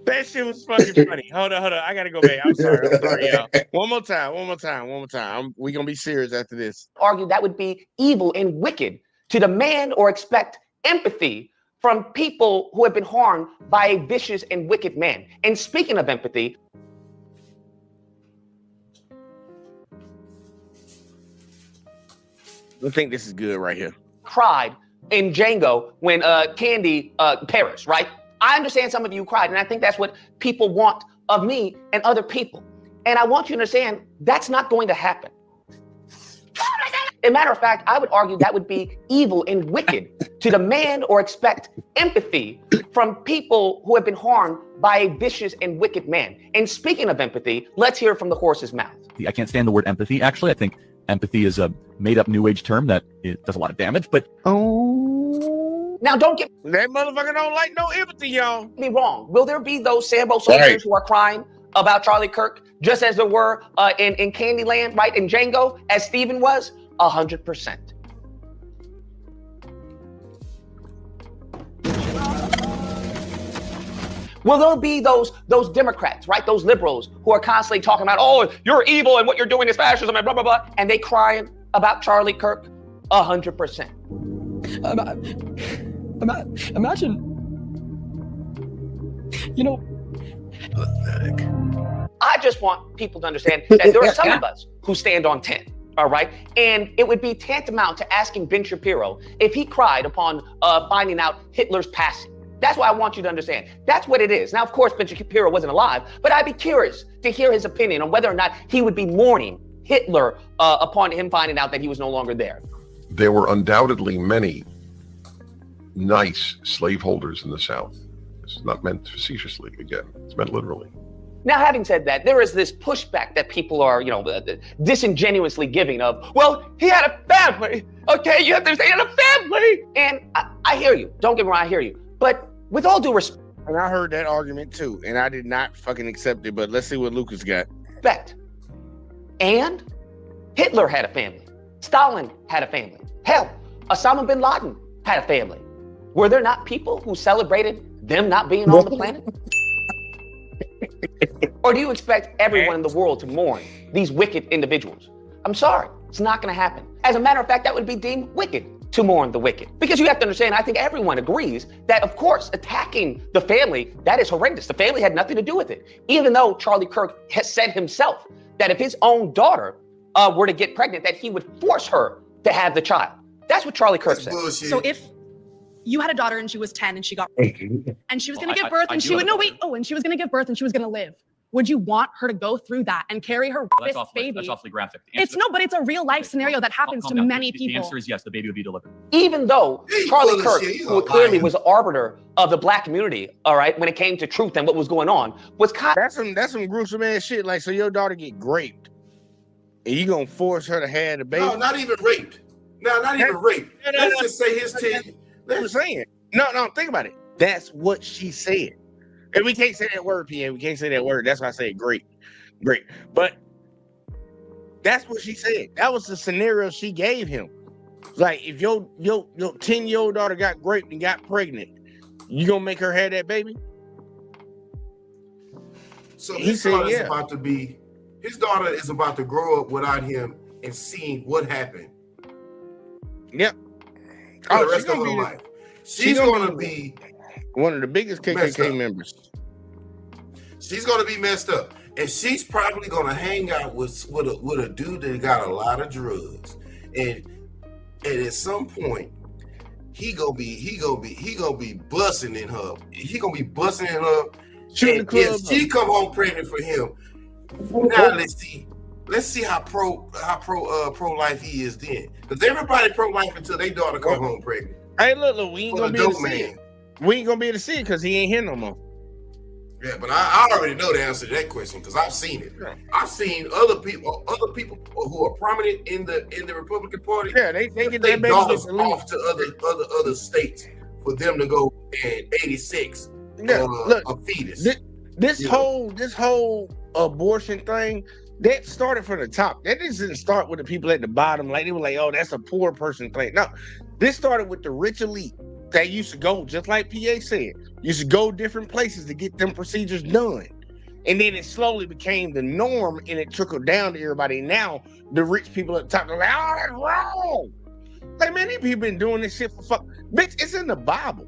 That shit was fucking funny. Hold on. I gotta go back. I'm sorry, y'all. One more time. We gonna be serious after this. Argue that would be evil and wicked to demand or expect empathy from people who have been harmed by a vicious and wicked man. And speaking of empathy, I think this is good right here. Cried in Django when Candy perished, right? I understand some of you cried, and I think that's what people want of me and other people. And I want you to understand that's not going to happen. As a matter of fact, I would argue that would be evil and wicked to demand or expect empathy from people who have been harmed by a vicious and wicked man. And speaking of empathy, let's hear it from the horse's mouth. I can't stand the word empathy. Actually, I think empathy is a made-up new age term that it does a lot of damage, but now don't get that motherfucker don't like no empathy, y'all. Me wrong. Will there be those Sambo soldiers who are crying about Charlie Kirk, just as there were in Candyland, right? In Django, as Steven was? 100%. Will there be those Democrats, right? Those liberals who are constantly talking about, oh, you're evil and what you're doing is fascism and blah, blah, blah. And they crying about Charlie Kirk? 100%. Imagine, pathetic. I just want people to understand that there are some of us who stand on 10. All right. And it would be tantamount to asking Ben Shapiro if he cried upon finding out Hitler's passing. That's what I want you to understand. That's what it is. Now, of course, Ben Shapiro wasn't alive, but I'd be curious to hear his opinion on whether or not he would be mourning Hitler upon him finding out that he was no longer there. There were undoubtedly many nice slaveholders in the South. This is not meant facetiously, again. It's meant literally. Now, having said that, there is this pushback that people are, disingenuously giving of, well, he had a family. Okay, you have to say he had a family. And I hear you. Don't get me wrong, I hear you. But with all due respect. And I heard that argument too, and I did not fucking accept it, but let's see what Lucas got. And Hitler had a family. Stalin had a family. Hell, Osama bin Laden had a family. Were there not people who celebrated them not being on the planet? Or do you expect everyone in the world to mourn these wicked individuals? I'm sorry, it's not going to happen. As a matter of fact, that would be deemed wicked to mourn the wicked. Because you have to understand, I think everyone agrees that, of course, attacking the family, that is horrendous. The family had nothing to do with it. Even though Charlie Kirk has said himself that if his own daughter were to get pregnant, that he would force her to have the child. That's what Charlie Kirk said. So if you had a daughter and she was 10 and she got and she was going to give birth and she would and she was going to give birth and she was going to live, would you want her to go through that and carry her baby? That's awfully graphic. But it's a real life scenario that happens to many people. The answer is yes, the baby would be delivered. Even though Charlie Kirk, who clearly was the arbiter of the black community, all right, when it came to truth and what was going on, was kind of... That's some gruesome ass shit. Like, so your daughter get raped and you gonna force her to have the baby? No, not even raped. No, not even raped. Let's just say his 10. I'm saying. No, think about it. That's what she said. And we can't say that word, PA. We can't say that word. That's why I say great. But that's what she said. That was the scenario she gave him. Like, if your 10-year-old daughter got raped and got pregnant, you gonna make her have that baby? So his daughter is about to grow up without him and seeing what happened. Yep. For the rest of her life. She's going to be one of the biggest KKK members. She's going to be messed up, and she's probably going to hang out with a dude that got a lot of drugs, and at some point he gonna be busting in her. He gonna be busting in her. And if she come home pregnant for him, now let's see how pro life he is then, because everybody pro life until their daughter come home pregnant. Hey, look, we ain't gonna be able to see it. We ain't gonna be able to see it because he ain't here no more. Yeah, but I already know the answer to that question because I've seen it. I've seen other people who are prominent in the Republican Party. Yeah, they get their daughters off to other states for them to go and 86. Look, a fetus. This whole abortion thing, that started from the top. That didn't start with the people at the bottom. Like, they were like, oh, that's a poor person thing. No, this started with the rich elite. They used to go, just like PA said, used to go different places to get them procedures done. And then it slowly became the norm and it trickled down to everybody. Now, the rich people at the top are like, oh, that's wrong. Like, man, these people been doing this shit for fuck. Bitch, it's in the Bible.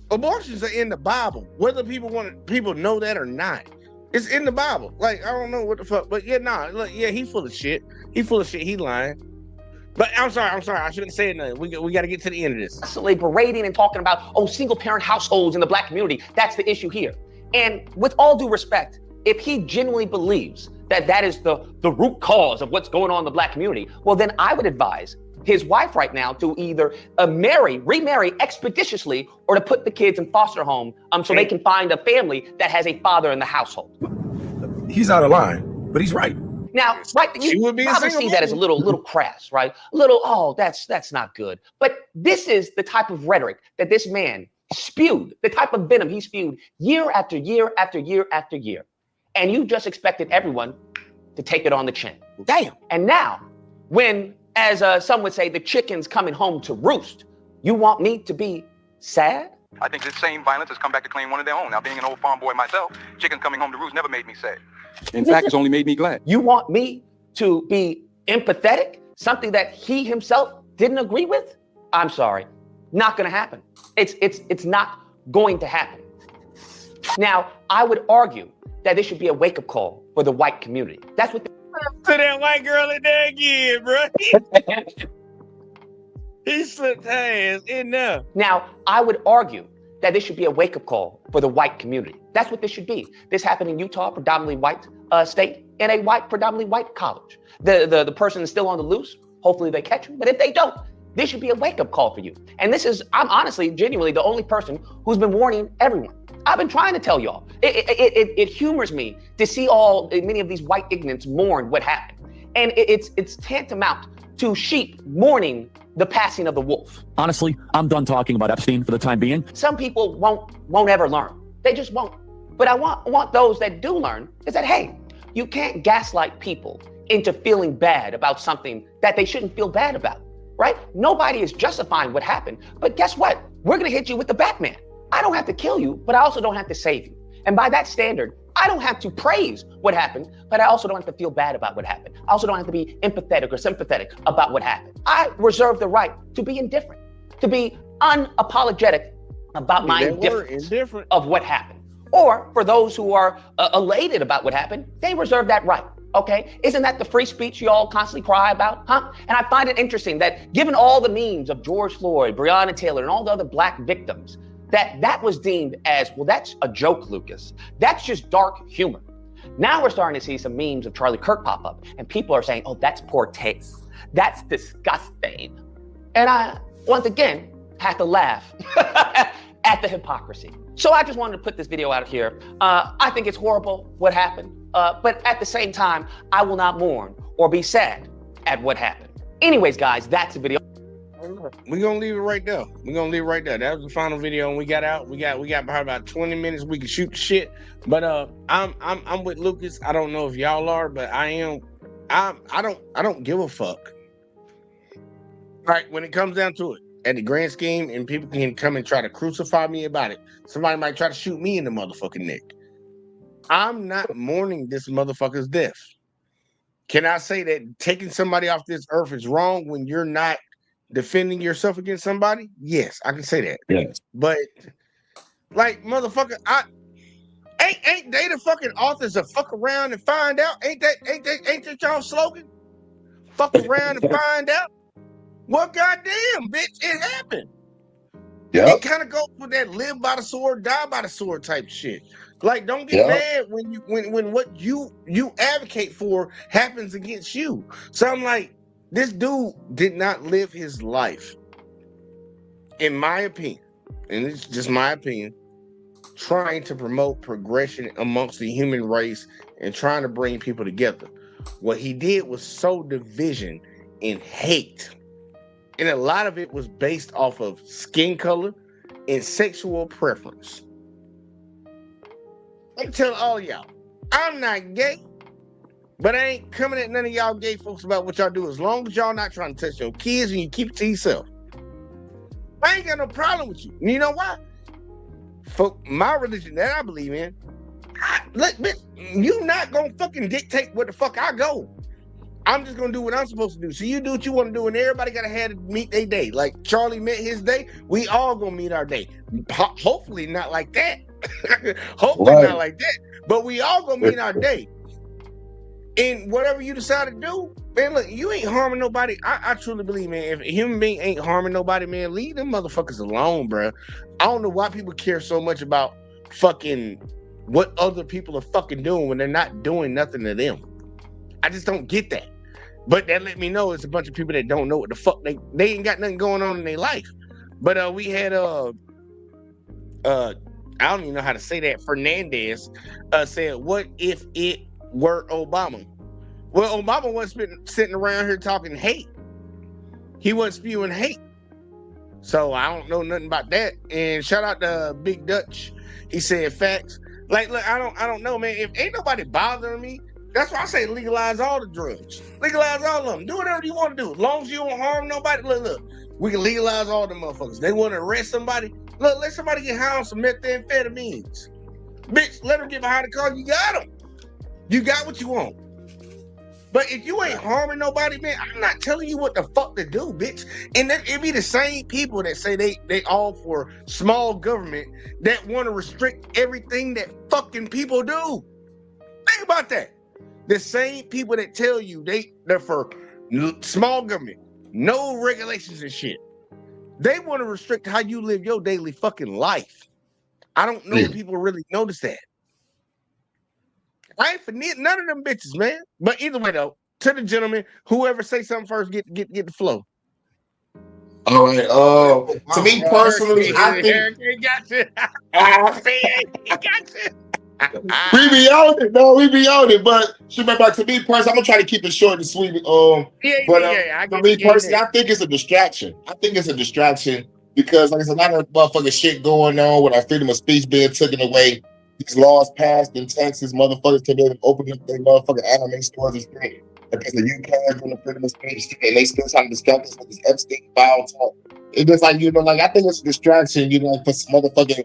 Abortions are in the Bible, whether people know that or not. It's in the Bible. Like, I don't know what the fuck, but look, he full of shit. He lying. But I'm sorry. I shouldn't say nothing. We got to get to the end of this. Constantly berating and talking about, single parent households in the black community. That's the issue here. And with all due respect, if he genuinely believes that is the root cause of what's going on in the black community, well, then I would advise his wife right now to either remarry expeditiously, or to put the kids in foster home so they can find a family that has a father in the household. He's out of line, but he's right. Now, right, you probably see that as a little crass, right? That's not good. But this is the type of rhetoric that this man spewed, the type of venom he spewed year after year after year after year. And you just expected everyone to take it on the chin. Damn. And now, when, as some would say, the chicken's coming home to roost, you want me to be sad? I think this same violence has come back to claim one of their own. Now, being an old farm boy myself, chickens coming home to roost never made me sad. In fact, it's only made me glad. You want me to be empathetic? Something that he himself didn't agree with? I'm sorry. Not going to happen. It's not going to happen. Now, I would argue that this should be a wake-up call for the white community. That's what... To that white girl in there again, bro. He slipped hands in there. Now, I would argue that this should be a wake-up call for the white community. That's what this should be. This happened in Utah, predominantly white state, in a predominantly white college. The person is still on the loose. Hopefully they catch him. But if they don't, This should be a wake-up call for you. And I'm honestly, genuinely the only person who's been warning everyone. I've been trying to tell y'all. It humors me to see many of these white ignorants mourn what happened. And it's tantamount to sheep mourning the passing of the wolf. Honestly, I'm done talking about Epstein for the time being. Some people won't ever learn. They just won't. But I want those that do learn is that, hey, you can't gaslight people into feeling bad about something that they shouldn't feel bad about, right? Nobody is justifying what happened. But guess what? We're going to hit you with the Batman. I don't have to kill you, but I also don't have to save you. And by that standard, I don't have to praise what happened, but I also don't have to feel bad about what happened. I also don't have to be empathetic or sympathetic about what happened. I reserve the right to be indifferent, to be unapologetic about my indifference of what happened. Or for those who are elated about what happened, they reserve that right. Okay, isn't that the free speech you all constantly cry about, huh? And I find it interesting that given all the memes of George Floyd, Breonna Taylor, and all the other black victims, that was deemed as, well, that's a joke, Lucas. That's just dark humor. Now we're starting to see some memes of Charlie Kirk pop up, and people are saying, oh, that's poor taste. That's disgusting. And I, once again, have to laugh at the hypocrisy. So I just wanted to put this video out here. I think it's horrible what happened, but at the same time, I will not mourn or be sad at what happened. Anyways, guys, that's the video. We're gonna leave it right there. That was the final video, and we got out. We got probably about 20 minutes. We can shoot the shit. But I'm with Lucas. I don't know if y'all are, but I am. I don't give a fuck. Right, when it comes down to it, at the grand scheme, and people can come and try to crucify me about it. Somebody might try to shoot me in the motherfucking neck. I'm not mourning this motherfucker's death. Can I say that taking somebody off this earth is wrong when you're not defending yourself against somebody? Yes, I can say that. Yes. But like, motherfucker, ain't they the fucking authors of fuck around and find out? Ain't that y'all slogan? Fuck around and find out. Well, goddamn, bitch, it happened. Yeah. It kind of goes with that live by the sword, die by the sword type shit. Like, don't get mad when what you advocate for happens against you. So I'm like, this dude did not live his life, in my opinion, and it's just my opinion, trying to promote progression amongst the human race and trying to bring people together. What he did was sow division and hate. And a lot of it was based off of skin color and sexual preference. I tell all y'all, I'm not gay, but I ain't coming at none of y'all gay folks about what y'all do. As long as y'all not trying to touch your kids and you keep it to yourself, I ain't got no problem with you. You know why? For my religion that I believe in, bitch, you not gonna fucking dictate what the fuck I go. I'm just gonna do what I'm supposed to do. So you do what you want to do, and everybody gotta have to meet their day. Like Charlie met his day, we all gonna meet our day. Hopefully not like that. Hopefully not like that. But we all gonna meet our day. And whatever you decide to do, man, look, you ain't harming nobody. I truly believe, man, if a human being ain't harming nobody, man, leave them motherfuckers alone, bro. I don't know why people care so much about fucking what other people are fucking doing when they're not doing nothing to them. I just don't get that. But that let me know it's a bunch of people that don't know what the fuck they ain't got nothing going on in their life. But we had I don't even know how to say that. Fernandez said, "What if it were Obama?" Well, Obama wasn't sitting around here talking hate. He wasn't spewing hate. So I don't know nothing about that. And shout out to Big Dutch. He said facts. Like, look, I don't know, man. If ain't nobody bothering me, that's why I say legalize all the drugs. Legalize all of them. Do whatever you want to do. As long as you don't harm nobody. Look. We can legalize all the motherfuckers. They want to arrest somebody. Look, let somebody get high on some methamphetamines. Bitch, let them get behind the car. You got them. You got what you want. But if you ain't harming nobody, man, I'm not telling you what the fuck to do, bitch. And it be the same people that say they all for small government that want to restrict everything that fucking people do. Think about that. The same people that tell you they're for small government, no regulations and shit. They want to restrict how you live your daily fucking life. I don't know if people really notice that. I ain't for none of them bitches, man. But either way, though, to the gentleman, whoever say something first, get the flow. All right. To me personally, I think Hurricane got you. He got you. we be on it. No, we be on it. But remember, to me personally, I'm gonna try to keep it short and sweet. I To me personally, I think it's a distraction. I think it's a distraction because like there's a lot of motherfucking shit going on with our freedom of speech being taken away. These laws passed in Texas, motherfuckers can be able to open up their motherfucking anime stores and shit. Because the UK are doing the freedom of speech and they still trying to distract us with this Epstein file talk. It's just like, like I think it's a distraction, for some motherfucking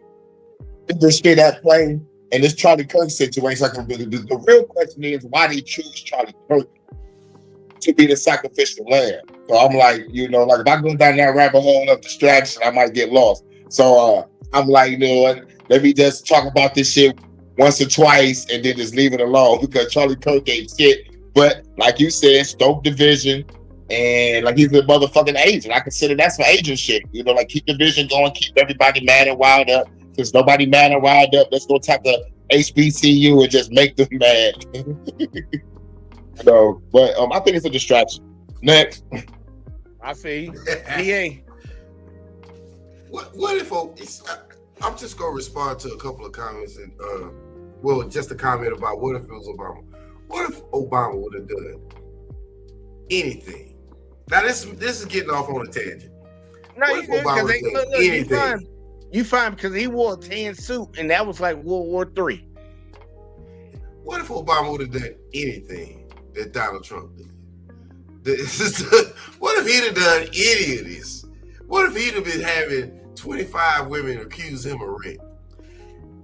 this shit at play and this Charlie Kirk situation. Like the real question is why they choose Charlie Kirk to be the sacrificial lamb. So I'm like, like if I go down that rabbit hole of distraction, I might get lost. So I'm like, let me just talk about this shit once or twice and then just leave it alone because Charlie Kirk ain't shit. But like you said, stoke division and like he's a motherfucking agent. I consider that's some agent shit. Like keep the vision going, keep everybody mad and wild up. Since nobody mad and wild up, let's go tap the HBCU and just make them mad. But I think it's a distraction. Next. I see. DA. What if I'm just gonna respond to a couple of comments and just a comment about what if it was Obama. What if Obama would have done anything? Now this is getting off on a tangent. No, you fine because he wore a tan suit and that was like World War III. What if Obama would have done anything that Donald Trump did? What if he'd have done any of this? What if he'd have been having 25 women accuse him of rape?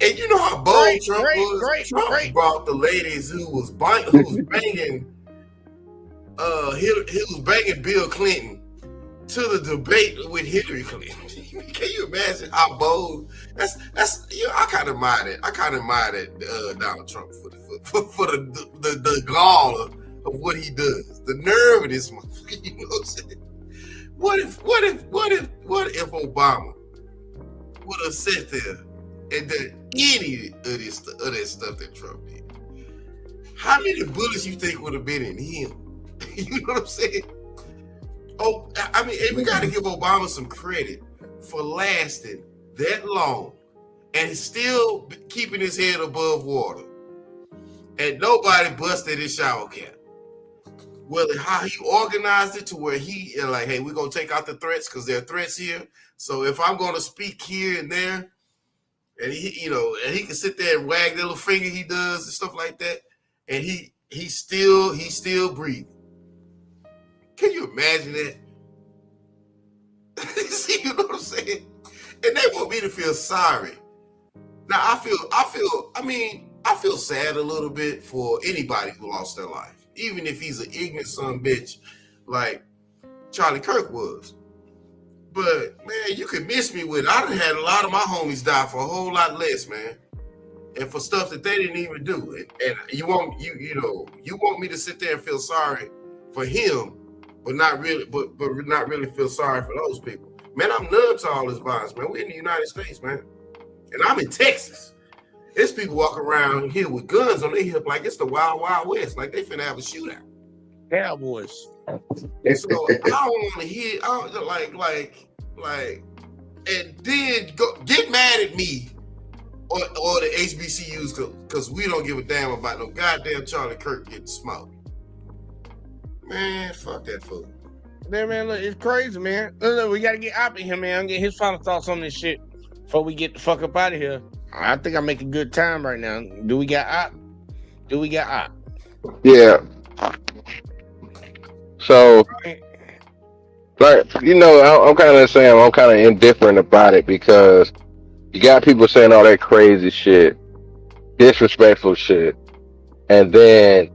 And you know how bold Trump was? Trump brought the ladies who was banging Bill Clinton to the debate with Hillary Clinton. Can you imagine how bold? That's I kind of admire Donald Trump for the gall of what he does, the nerve of this motherfucker. You know what I'm saying? What if Obama would have sat there and done any of that stuff that Trump did? How many bullets you think would have been in him? You know what I'm saying? Oh, I mean, and we got to give Obama some credit for lasting that long and still keeping his head above water. And nobody busted his shower cap. Well, how he organized it to where he like, hey, we're gonna take out the threats because there are threats here. So if I'm gonna speak here and there, and he can sit there and wag that little finger he does and stuff like that, and he's still breathing. Can you imagine that? See, you know what I'm saying? And they want me to feel sorry. Now I feel sad a little bit for anybody who lost their life, even if he's an ignorant son of a bitch like Charlie Kirk was. But man, you could miss me with. I done had a lot of my homies die for a whole lot less, man, and for stuff that they didn't even do. And you want me to sit there and feel sorry for him, but not really feel sorry for those people. Man, I'm numb to all this violence, man. We're in the United States, man, and I'm in Texas. There's people walking around here with guns on their hip like it's the Wild Wild West, like they finna have a shootout. Cowboys. So I don't want to hear, and then get mad at me or the HBCUs because we don't give a damn about no goddamn Charlie Kirk getting smoked. Man, fuck that fool. Man, look, it's crazy, man. Look, we gotta get out of here, man. Get his final thoughts on this shit before we get the fuck up out of here. I think I'm making good time right now. Do we got op? Yeah. So, like, I'm kind of saying I'm kind of indifferent about it because you got people saying all that crazy shit, disrespectful shit, and then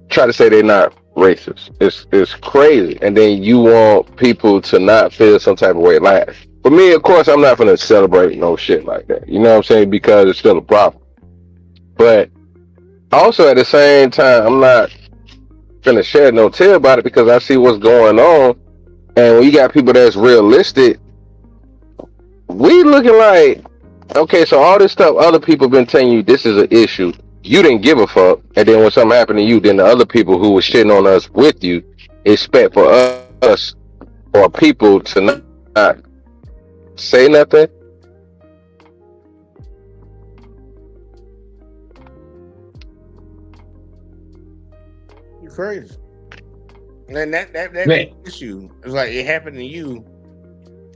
try to say they're not racist. It's crazy. And then you want people to not feel some type of way. Like, for me, of course, I'm not going to celebrate no shit like that. You know what I'm saying? Because it's still a problem. But also at the same time, I'm not finna shed no tear about it because I see what's going on. And when you got people that's realistic, we looking like, okay, so all this stuff other people been telling you this is an issue. You didn't give a fuck. And then when something happened to you, then the other people who were shitting on us with you expect for us or people to not say nothing. You're crazy. And that Man. issue is like it happened to you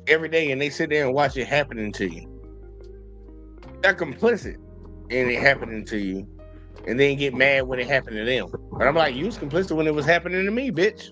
every day, and they sit there and watch it happening to you. They're complicit in it happening to you, and then get mad when it happened to them. But I'm like, you was complicit when it was happening to me, bitch.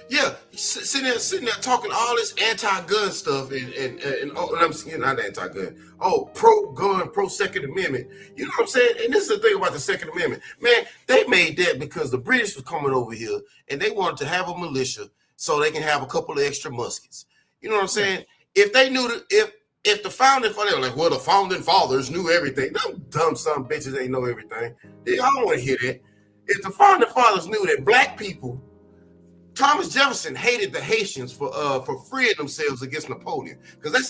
Yeah, sitting there talking all this anti-gun stuff and I'm saying not anti-gun. Oh, pro-gun, pro-Second Amendment. You know what I'm saying? And this is the thing about the Second Amendment. Man, they made that because the British was coming over here and they wanted to have a militia so they can have a couple of extra muskets. You know what I'm saying? If they knew that if the founding fathers were like, well, the founding fathers knew everything. Them dumb son bitches ain't know everything. I don't want to hear that. If the founding fathers knew that black people, Thomas Jefferson hated the Haitians for freeing themselves against Napoleon, because the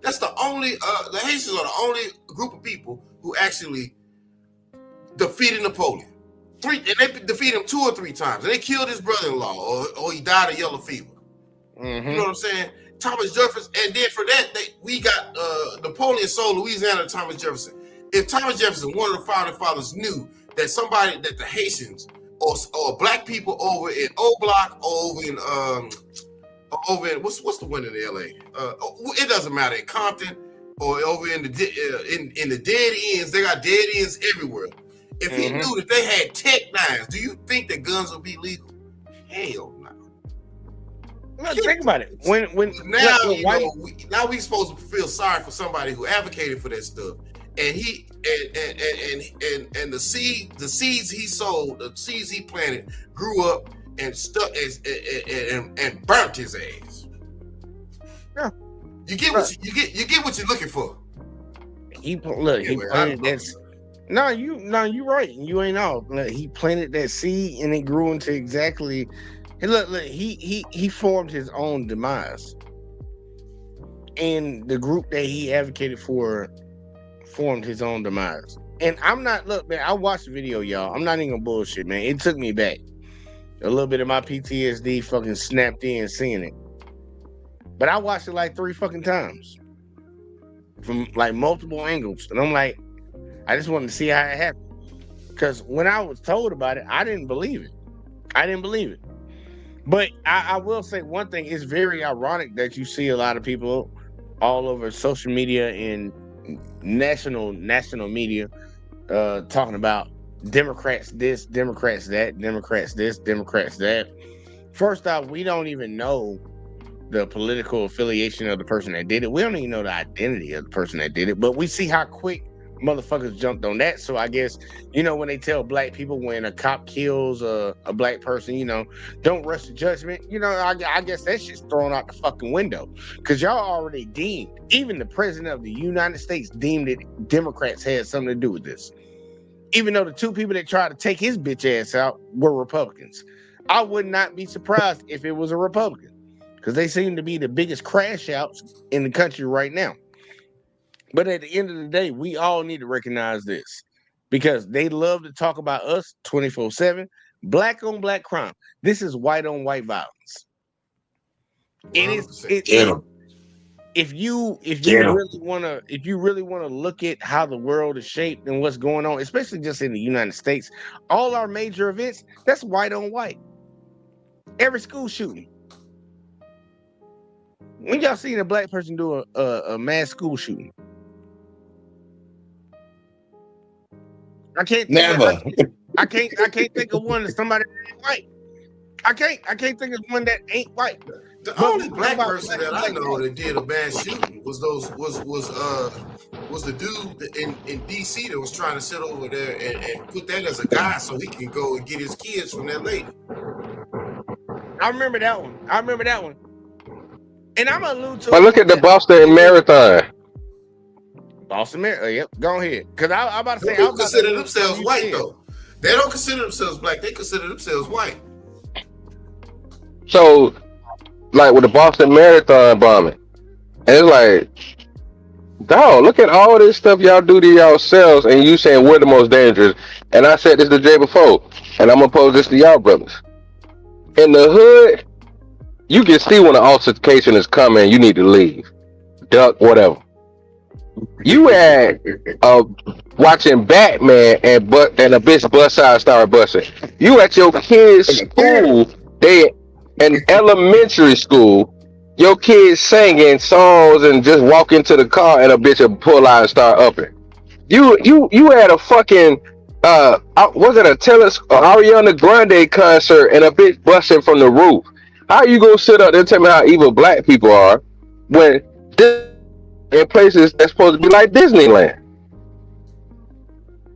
Haitians are the only group of people who actually defeated Napoleon. And they defeated him 2 or 3 times, and they killed his brother-in-law, or he died of yellow fever. Mm-hmm. You know what I'm saying? Thomas Jefferson, and then for that we got Napoleon sold Louisiana to Thomas Jefferson. If Thomas Jefferson, one of the founding fathers, knew that the Haitians or black people over in O Block or over in what's the one in LA? It doesn't matter, in Compton or over in the dead ends. They got dead ends everywhere. If he knew that they had Tech 9s, do you think that guns would be legal? Hell no. Well, think about it. Now we supposed to feel sorry for somebody who advocated for that stuff, and he and the seeds he sowed, the seeds he planted, grew up and stuck and burnt his ass. Yeah, you get what you get what you're looking for. He planted that. No, you're right. You ain't off. Look, he planted that seed and it grew into exactly. And look, he formed his own demise, and the group that he advocated for formed his own demise. And I'm not, look, man, I watched the video, y'all. I'm not even gonna bullshit, man. It took me back. A little bit of my PTSD fucking snapped in seeing it. But I watched it like 3 fucking times from like multiple angles, and I'm like, I just wanted to see how it happened. Because when I was told about it, I didn't believe it. But I will say one thing, it's very ironic that you see a lot of people all over social media and national media talking about Democrats this, Democrats that, Democrats this, Democrats that. First off, we don't even know the political affiliation of the person that did it. We don't even know the identity of the person that did it, but we see how quick motherfuckers jumped on that. So I guess, when they tell black people when a cop kills a black person, don't rush to judgment, I guess that shit's thrown out the fucking window, because y'all already deemed, even the president of the United States deemed that Democrats had something to do with this, even though the 2 people that tried to take his bitch ass out were Republicans. I would not be surprised if it was a Republican, because they seem to be the biggest crash outs in the country right now. But at the end of the day, we all need to recognize this, because they love to talk about us 24/7. Black on black crime. This is white on white violence. It is. If you really want to look at how the world is shaped and what's going on, especially just in the United States, all our major events, that's white on white. Every school shooting. When y'all seen a black person do a mass school shooting? I can't think of one that somebody that ain't white. I can't think of one that ain't white. The only black person that I know that did a mass shooting was the dude in DC that was trying to sit over there and put that as a guy so he can go and get his kids from that lady. I remember that one. And I'm gonna allude to. But look at the Boston Marathon. Boston Marathon. Yep, go ahead. Because I'm about to say, they don't consider themselves white though. They don't consider themselves black. They consider themselves white. So, like with the Boston Marathon bombing, and it's like, dog, look at all this stuff y'all do to yourselves, and you saying we're the most dangerous. And I said this the day before, and I'm gonna pose this to y'all brothers. In the hood, you can see when an altercation is coming. You need to leave, duck, whatever. You had watching Batman and a bitch bust out start busting. You at your kids' school, they in elementary school, your kids singing songs and just walk into the car and a bitch will pull out and start upping. You had a fucking was it a Ariana Grande concert and a bitch busting from the roof? How you gonna sit up there and tell me how evil black people are when this in places that's supposed to be like Disneyland?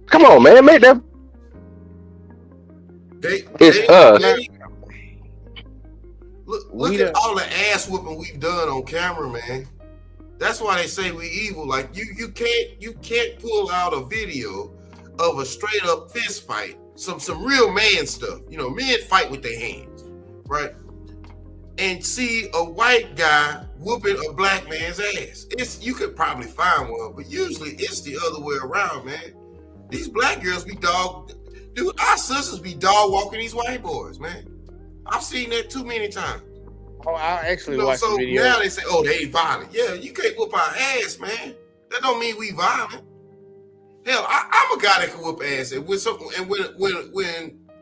Come on, man, make that. It's us. Look at all the ass whooping we've done on camera, man. That's why they say we evil. Like you can't pull out a video of a straight up fist fight, some real man stuff. You know, men fight with their hands, right? And see a white guy whooping a black man's ass. You could probably find one, but usually it's the other way around, man. These black girls be dude, our sisters be dog walking these white boys, man. I've seen that too many times. Oh, I actually watched so the video. Now they say, oh, they ain't violent. Yeah, you can't whoop our ass, man. That don't mean we violent. Hell, I'm a guy that can whoop ass. And when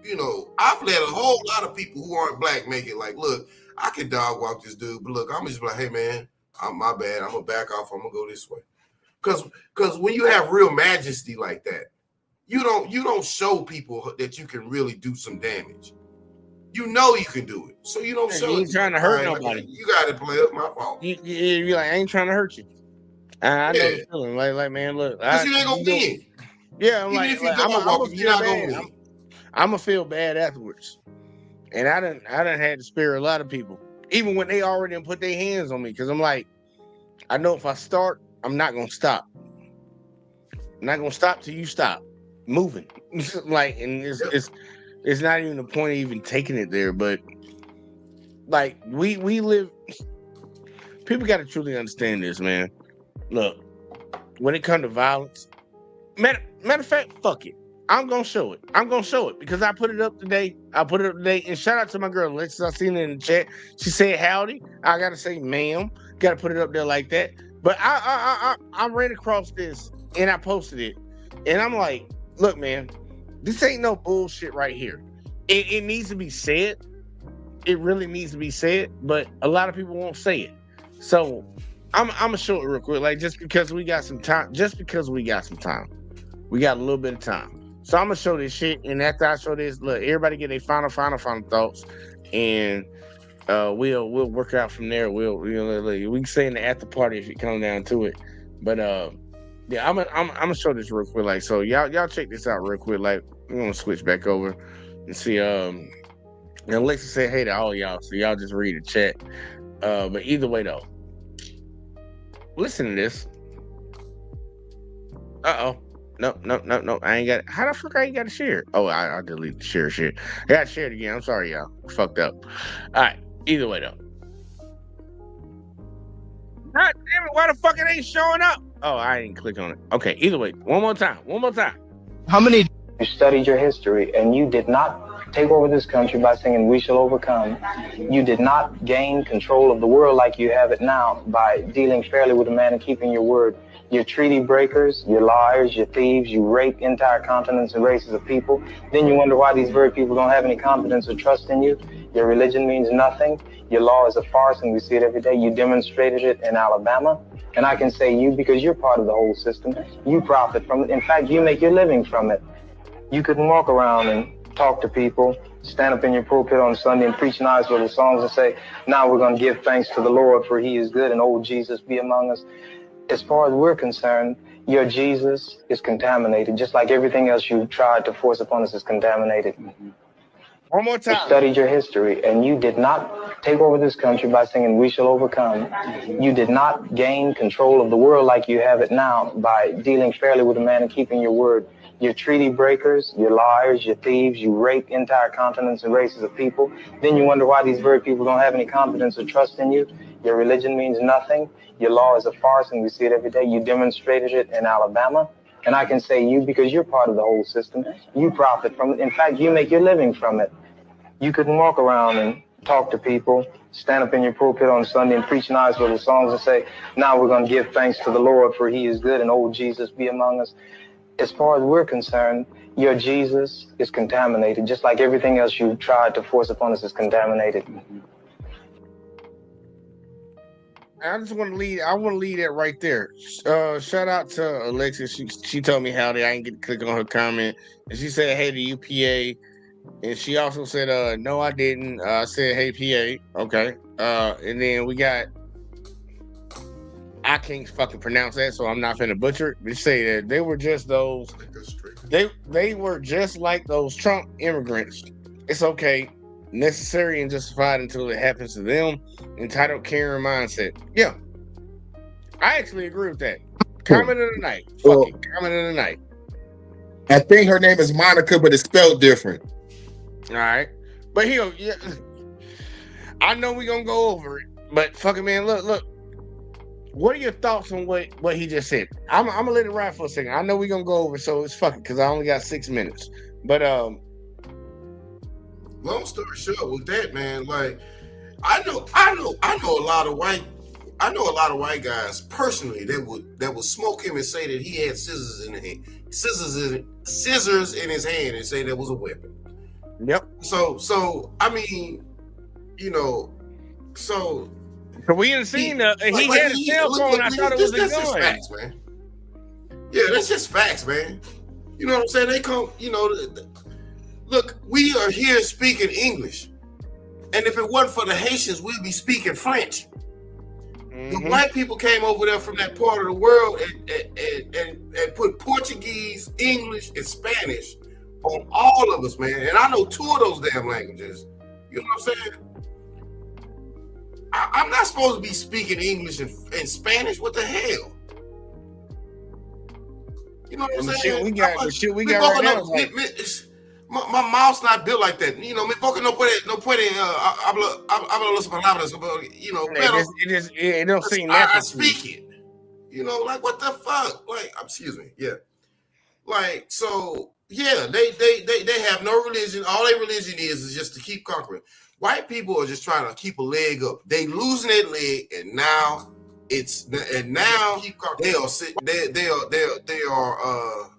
you know, I've let a whole lot of people who aren't black make it like, look, I can dog walk this dude, but look, I'm just like, hey man, my bad. I'm gonna back off. I'm gonna go this way. Cause when you have real majesty like that, you don't show people that you can really do some damage. You know you can do it, so you don't show. You ain't trying to hurt nobody. Like, you got to play up my fault. You're like, I ain't trying to hurt you. I know the feeling. Like man, look, because you ain't gonna win. Yeah, I'm even like, if you dog walking, you're not gonna win. I'm gonna feel bad afterwards. And I done had to spare a lot of people, even when they already put their hands on me, because I'm like, I know if I start, I'm not gonna stop. I'm not gonna stop till you stop moving. Like, and it's not even the point of even taking it there, but like we live. People got to truly understand this, man. Look, when it comes to violence, matter of fact, fuck it. I'm gonna show it. I'm gonna show it because I put it up today. And shout out to my girl Alexis. I seen it in the chat. She said howdy. I gotta say, ma'am. Gotta put it up there like that. But I ran across this and I posted it, and I'm like, look, man, this ain't no bullshit right here. It needs to be said. It really needs to be said, but a lot of people won't say it. So I'm gonna show it real quick. Like just because we got some time. We got a little bit of time. So I'm gonna show this shit, and after I show this, look, everybody get their final thoughts, and we'll work out from there. We can say in the after party if it comes down to it. But yeah, I'm gonna show this real quick. Like, so y'all check this out real quick. Like, we're gonna switch back over and see. And Alexa said hey to all y'all, so y'all just read the chat. But either way though, listen to this. No. I ain't got it. How the fuck I ain't got to share? Oh, I deleted the share shit. I got to share it again. I'm sorry, y'all. Fucked up. All right. Either way, though. God damn it. Why the fuck it ain't showing up? Oh, I didn't click on it. Okay. Either way. One more time. How many? You studied your history and you did not take over this country by singing "We Shall Overcome." You did not gain control of the world like you have it now by dealing fairly with a man and keeping your word. You're treaty breakers, you're liars, you're thieves, you rape entire continents and races of people. Then you wonder why these very people don't have any confidence or trust in you. Your religion means nothing. Your law is a farce, and we see it every day. You demonstrated it in Alabama. And I can say you because you're part of the whole system. You profit from it. In fact, you make your living from it. You couldn't walk around and talk to people, stand up in your pulpit on Sunday and preach nice little songs and say, now we're going to give thanks to the Lord for he is good and old Jesus be among us. As far as we're concerned, your Jesus is contaminated, just like everything else you tried to force upon us is contaminated. One more time. You studied your history, and you did not take over this country by singing "We Shall Overcome." You did not gain control of the world like you have it now by dealing fairly with a man and keeping your word. You're treaty breakers, you're liars, you're thieves, you rape entire continents and races of people. Then you wonder why these very people don't have any confidence or trust in you. Your religion means nothing. Your law is a farce, and we see it every day. You demonstrated it in Alabama. And I can say you because you're part of the whole system. You profit from it. In fact, you make your living from it. You couldn't walk around and talk to people, stand up in your pulpit on Sunday and preach nice little songs and say, now we're going to give thanks to the Lord for he is good and old Jesus be among us. As far as we're concerned, your Jesus is contaminated, just like everything else you tried to force upon us is contaminated. I just want to lead. I want to lead that right there. Shout out to Alexis. She told me howdy. I didn't get to click on her comment, and she said hey to UPA, and she also said no I didn't. I said hey PA. Okay. And then we got. I can't fucking pronounce that, so I'm not finna butcher it. They say that they were just those. They were just like those Trump immigrants. It's okay. Necessary and justified until it happens to them. Entitled Karen mindset. Yeah, I actually agree with that. Comment of the night. Fuck it. Comment of the night. I think her name is Monica, but it's spelled different. All right, but yeah, I know we gonna go over it, but fucking man, look. What are your thoughts on what he just said? I'm gonna let it ride for a second. I know we gonna go over, so it's fucking because I only got 6 minutes. But long story short, with that, man, like I know a lot of white guys personally that would smoke him and say that he had scissors in his hand and say that was a weapon. Yep. So I mean, so we didn't see he had a cell phone. I thought it was a gun. Just facts, man. Yeah, that's just facts, man. You know what I'm saying? They come, look, we are here speaking English. And if it wasn't for the Haitians, we'd be speaking French. The white people came over there from that part of the world and put Portuguese, English, and Spanish on all of us, man. And I know 2 of those damn languages. You know what I'm saying? I'm not supposed to be speaking English and Spanish. What the hell? You know what I'm saying? The shit we got right now. My mouth's not built like that. Me porque no puede hablar las palabras. Pero it don't seem natural. I speak it. Like what the fuck? Like, excuse me. Yeah. Like, so yeah, they have no religion. All their religion is just to keep conquering. White people are just trying to keep a leg up. They losing that leg, and now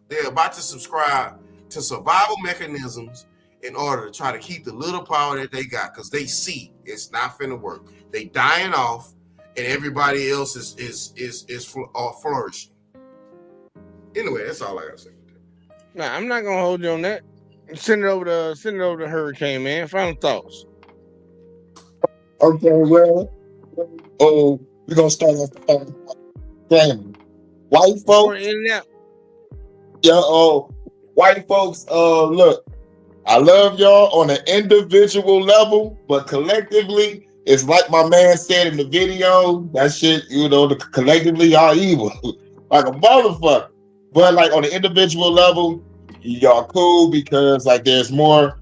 they're about to subscribe to survival mechanisms in order to try to keep the little power that they got, because they see it's not finna work. They dying off, and everybody else is flourishing. Anyway, that's all I gotta say. Nah, I'm not gonna hold you on that. Send it over to Hurricane, man. Final thoughts. Okay, well, we're gonna start off family. White folks. White folks, look, I love y'all on an individual level, but collectively, it's like my man said in the video, that shit, collectively y'all evil. Like a motherfucker. But like on the individual level, y'all cool because like there's more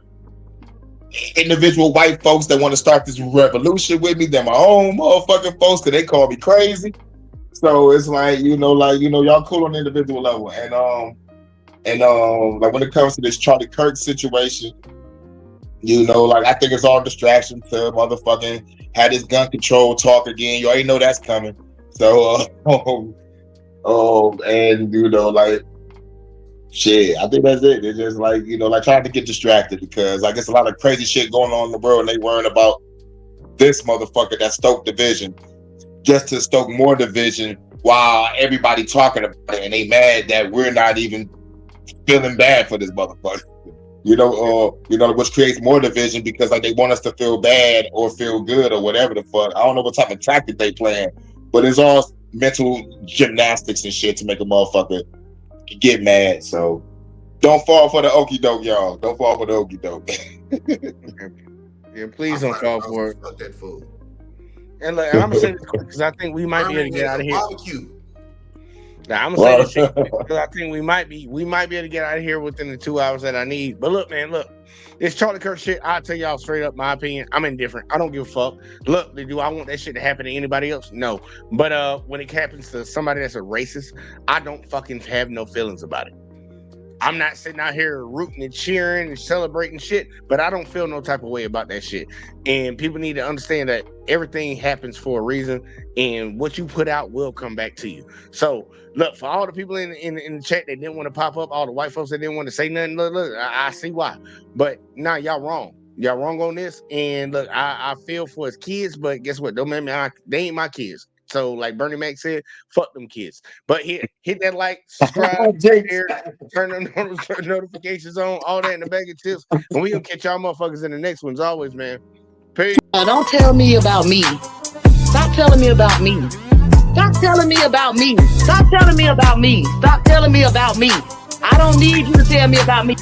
individual white folks that want to start this revolution with me than my own motherfucking folks, because they call me crazy. So it's like, y'all cool on the individual level. And like when it comes to this Charlie Kirk situation, I think it's all distraction to motherfucking have this gun control talk again. You already know that's coming. So shit, I think that's it. They're just like, trying to get distracted because I guess a lot of crazy shit going on in the world and they worrying about this motherfucker that stoked division just to stoke more division while everybody talking about it, and they mad that we're not even feeling bad for this motherfucker. Which creates more division because like they want us to feel bad or feel good or whatever the fuck. I don't know what type of tactic they playing, but it's all mental gymnastics and shit to make a motherfucker get mad. So don't fall for the okie doke, y'all. Don't fall for the okie doke. Yeah, please don't fall for it. Fuck that fool. And look, I'm gonna say this because I think we might be able to get out of here. Now I'm gonna say this shit because I think we might be able to get out of here within the 2 hours that I need. But look, man, this Charlie Kirk shit, I'll tell y'all straight up my opinion. I'm indifferent. I don't give a fuck. Look, do I want that shit to happen to anybody else? No. But when it happens to somebody that's a racist, I don't fucking have no feelings about it. I'm not sitting out here rooting and cheering and celebrating shit, but I don't feel no type of way about that shit. And people need to understand that everything happens for a reason, and what you put out will come back to you. So look, for all the people in the chat that didn't want to pop up, all the white folks that didn't want to say nothing, look, I see why. But nah, y'all wrong. Y'all wrong on this. And look, I feel for his kids, but guess what? Don't make me, they ain't my kids. So like Bernie Mac said, fuck them kids. But hit that like, subscribe, share, turn them notifications on, all that in the bag of chips. And we gonna catch y'all motherfuckers in the next ones always, man. Peace. Don't tell me about me. Stop telling me about me. Stop telling me about me. Stop telling me about me. Stop telling me about me. I don't need you to tell me about me.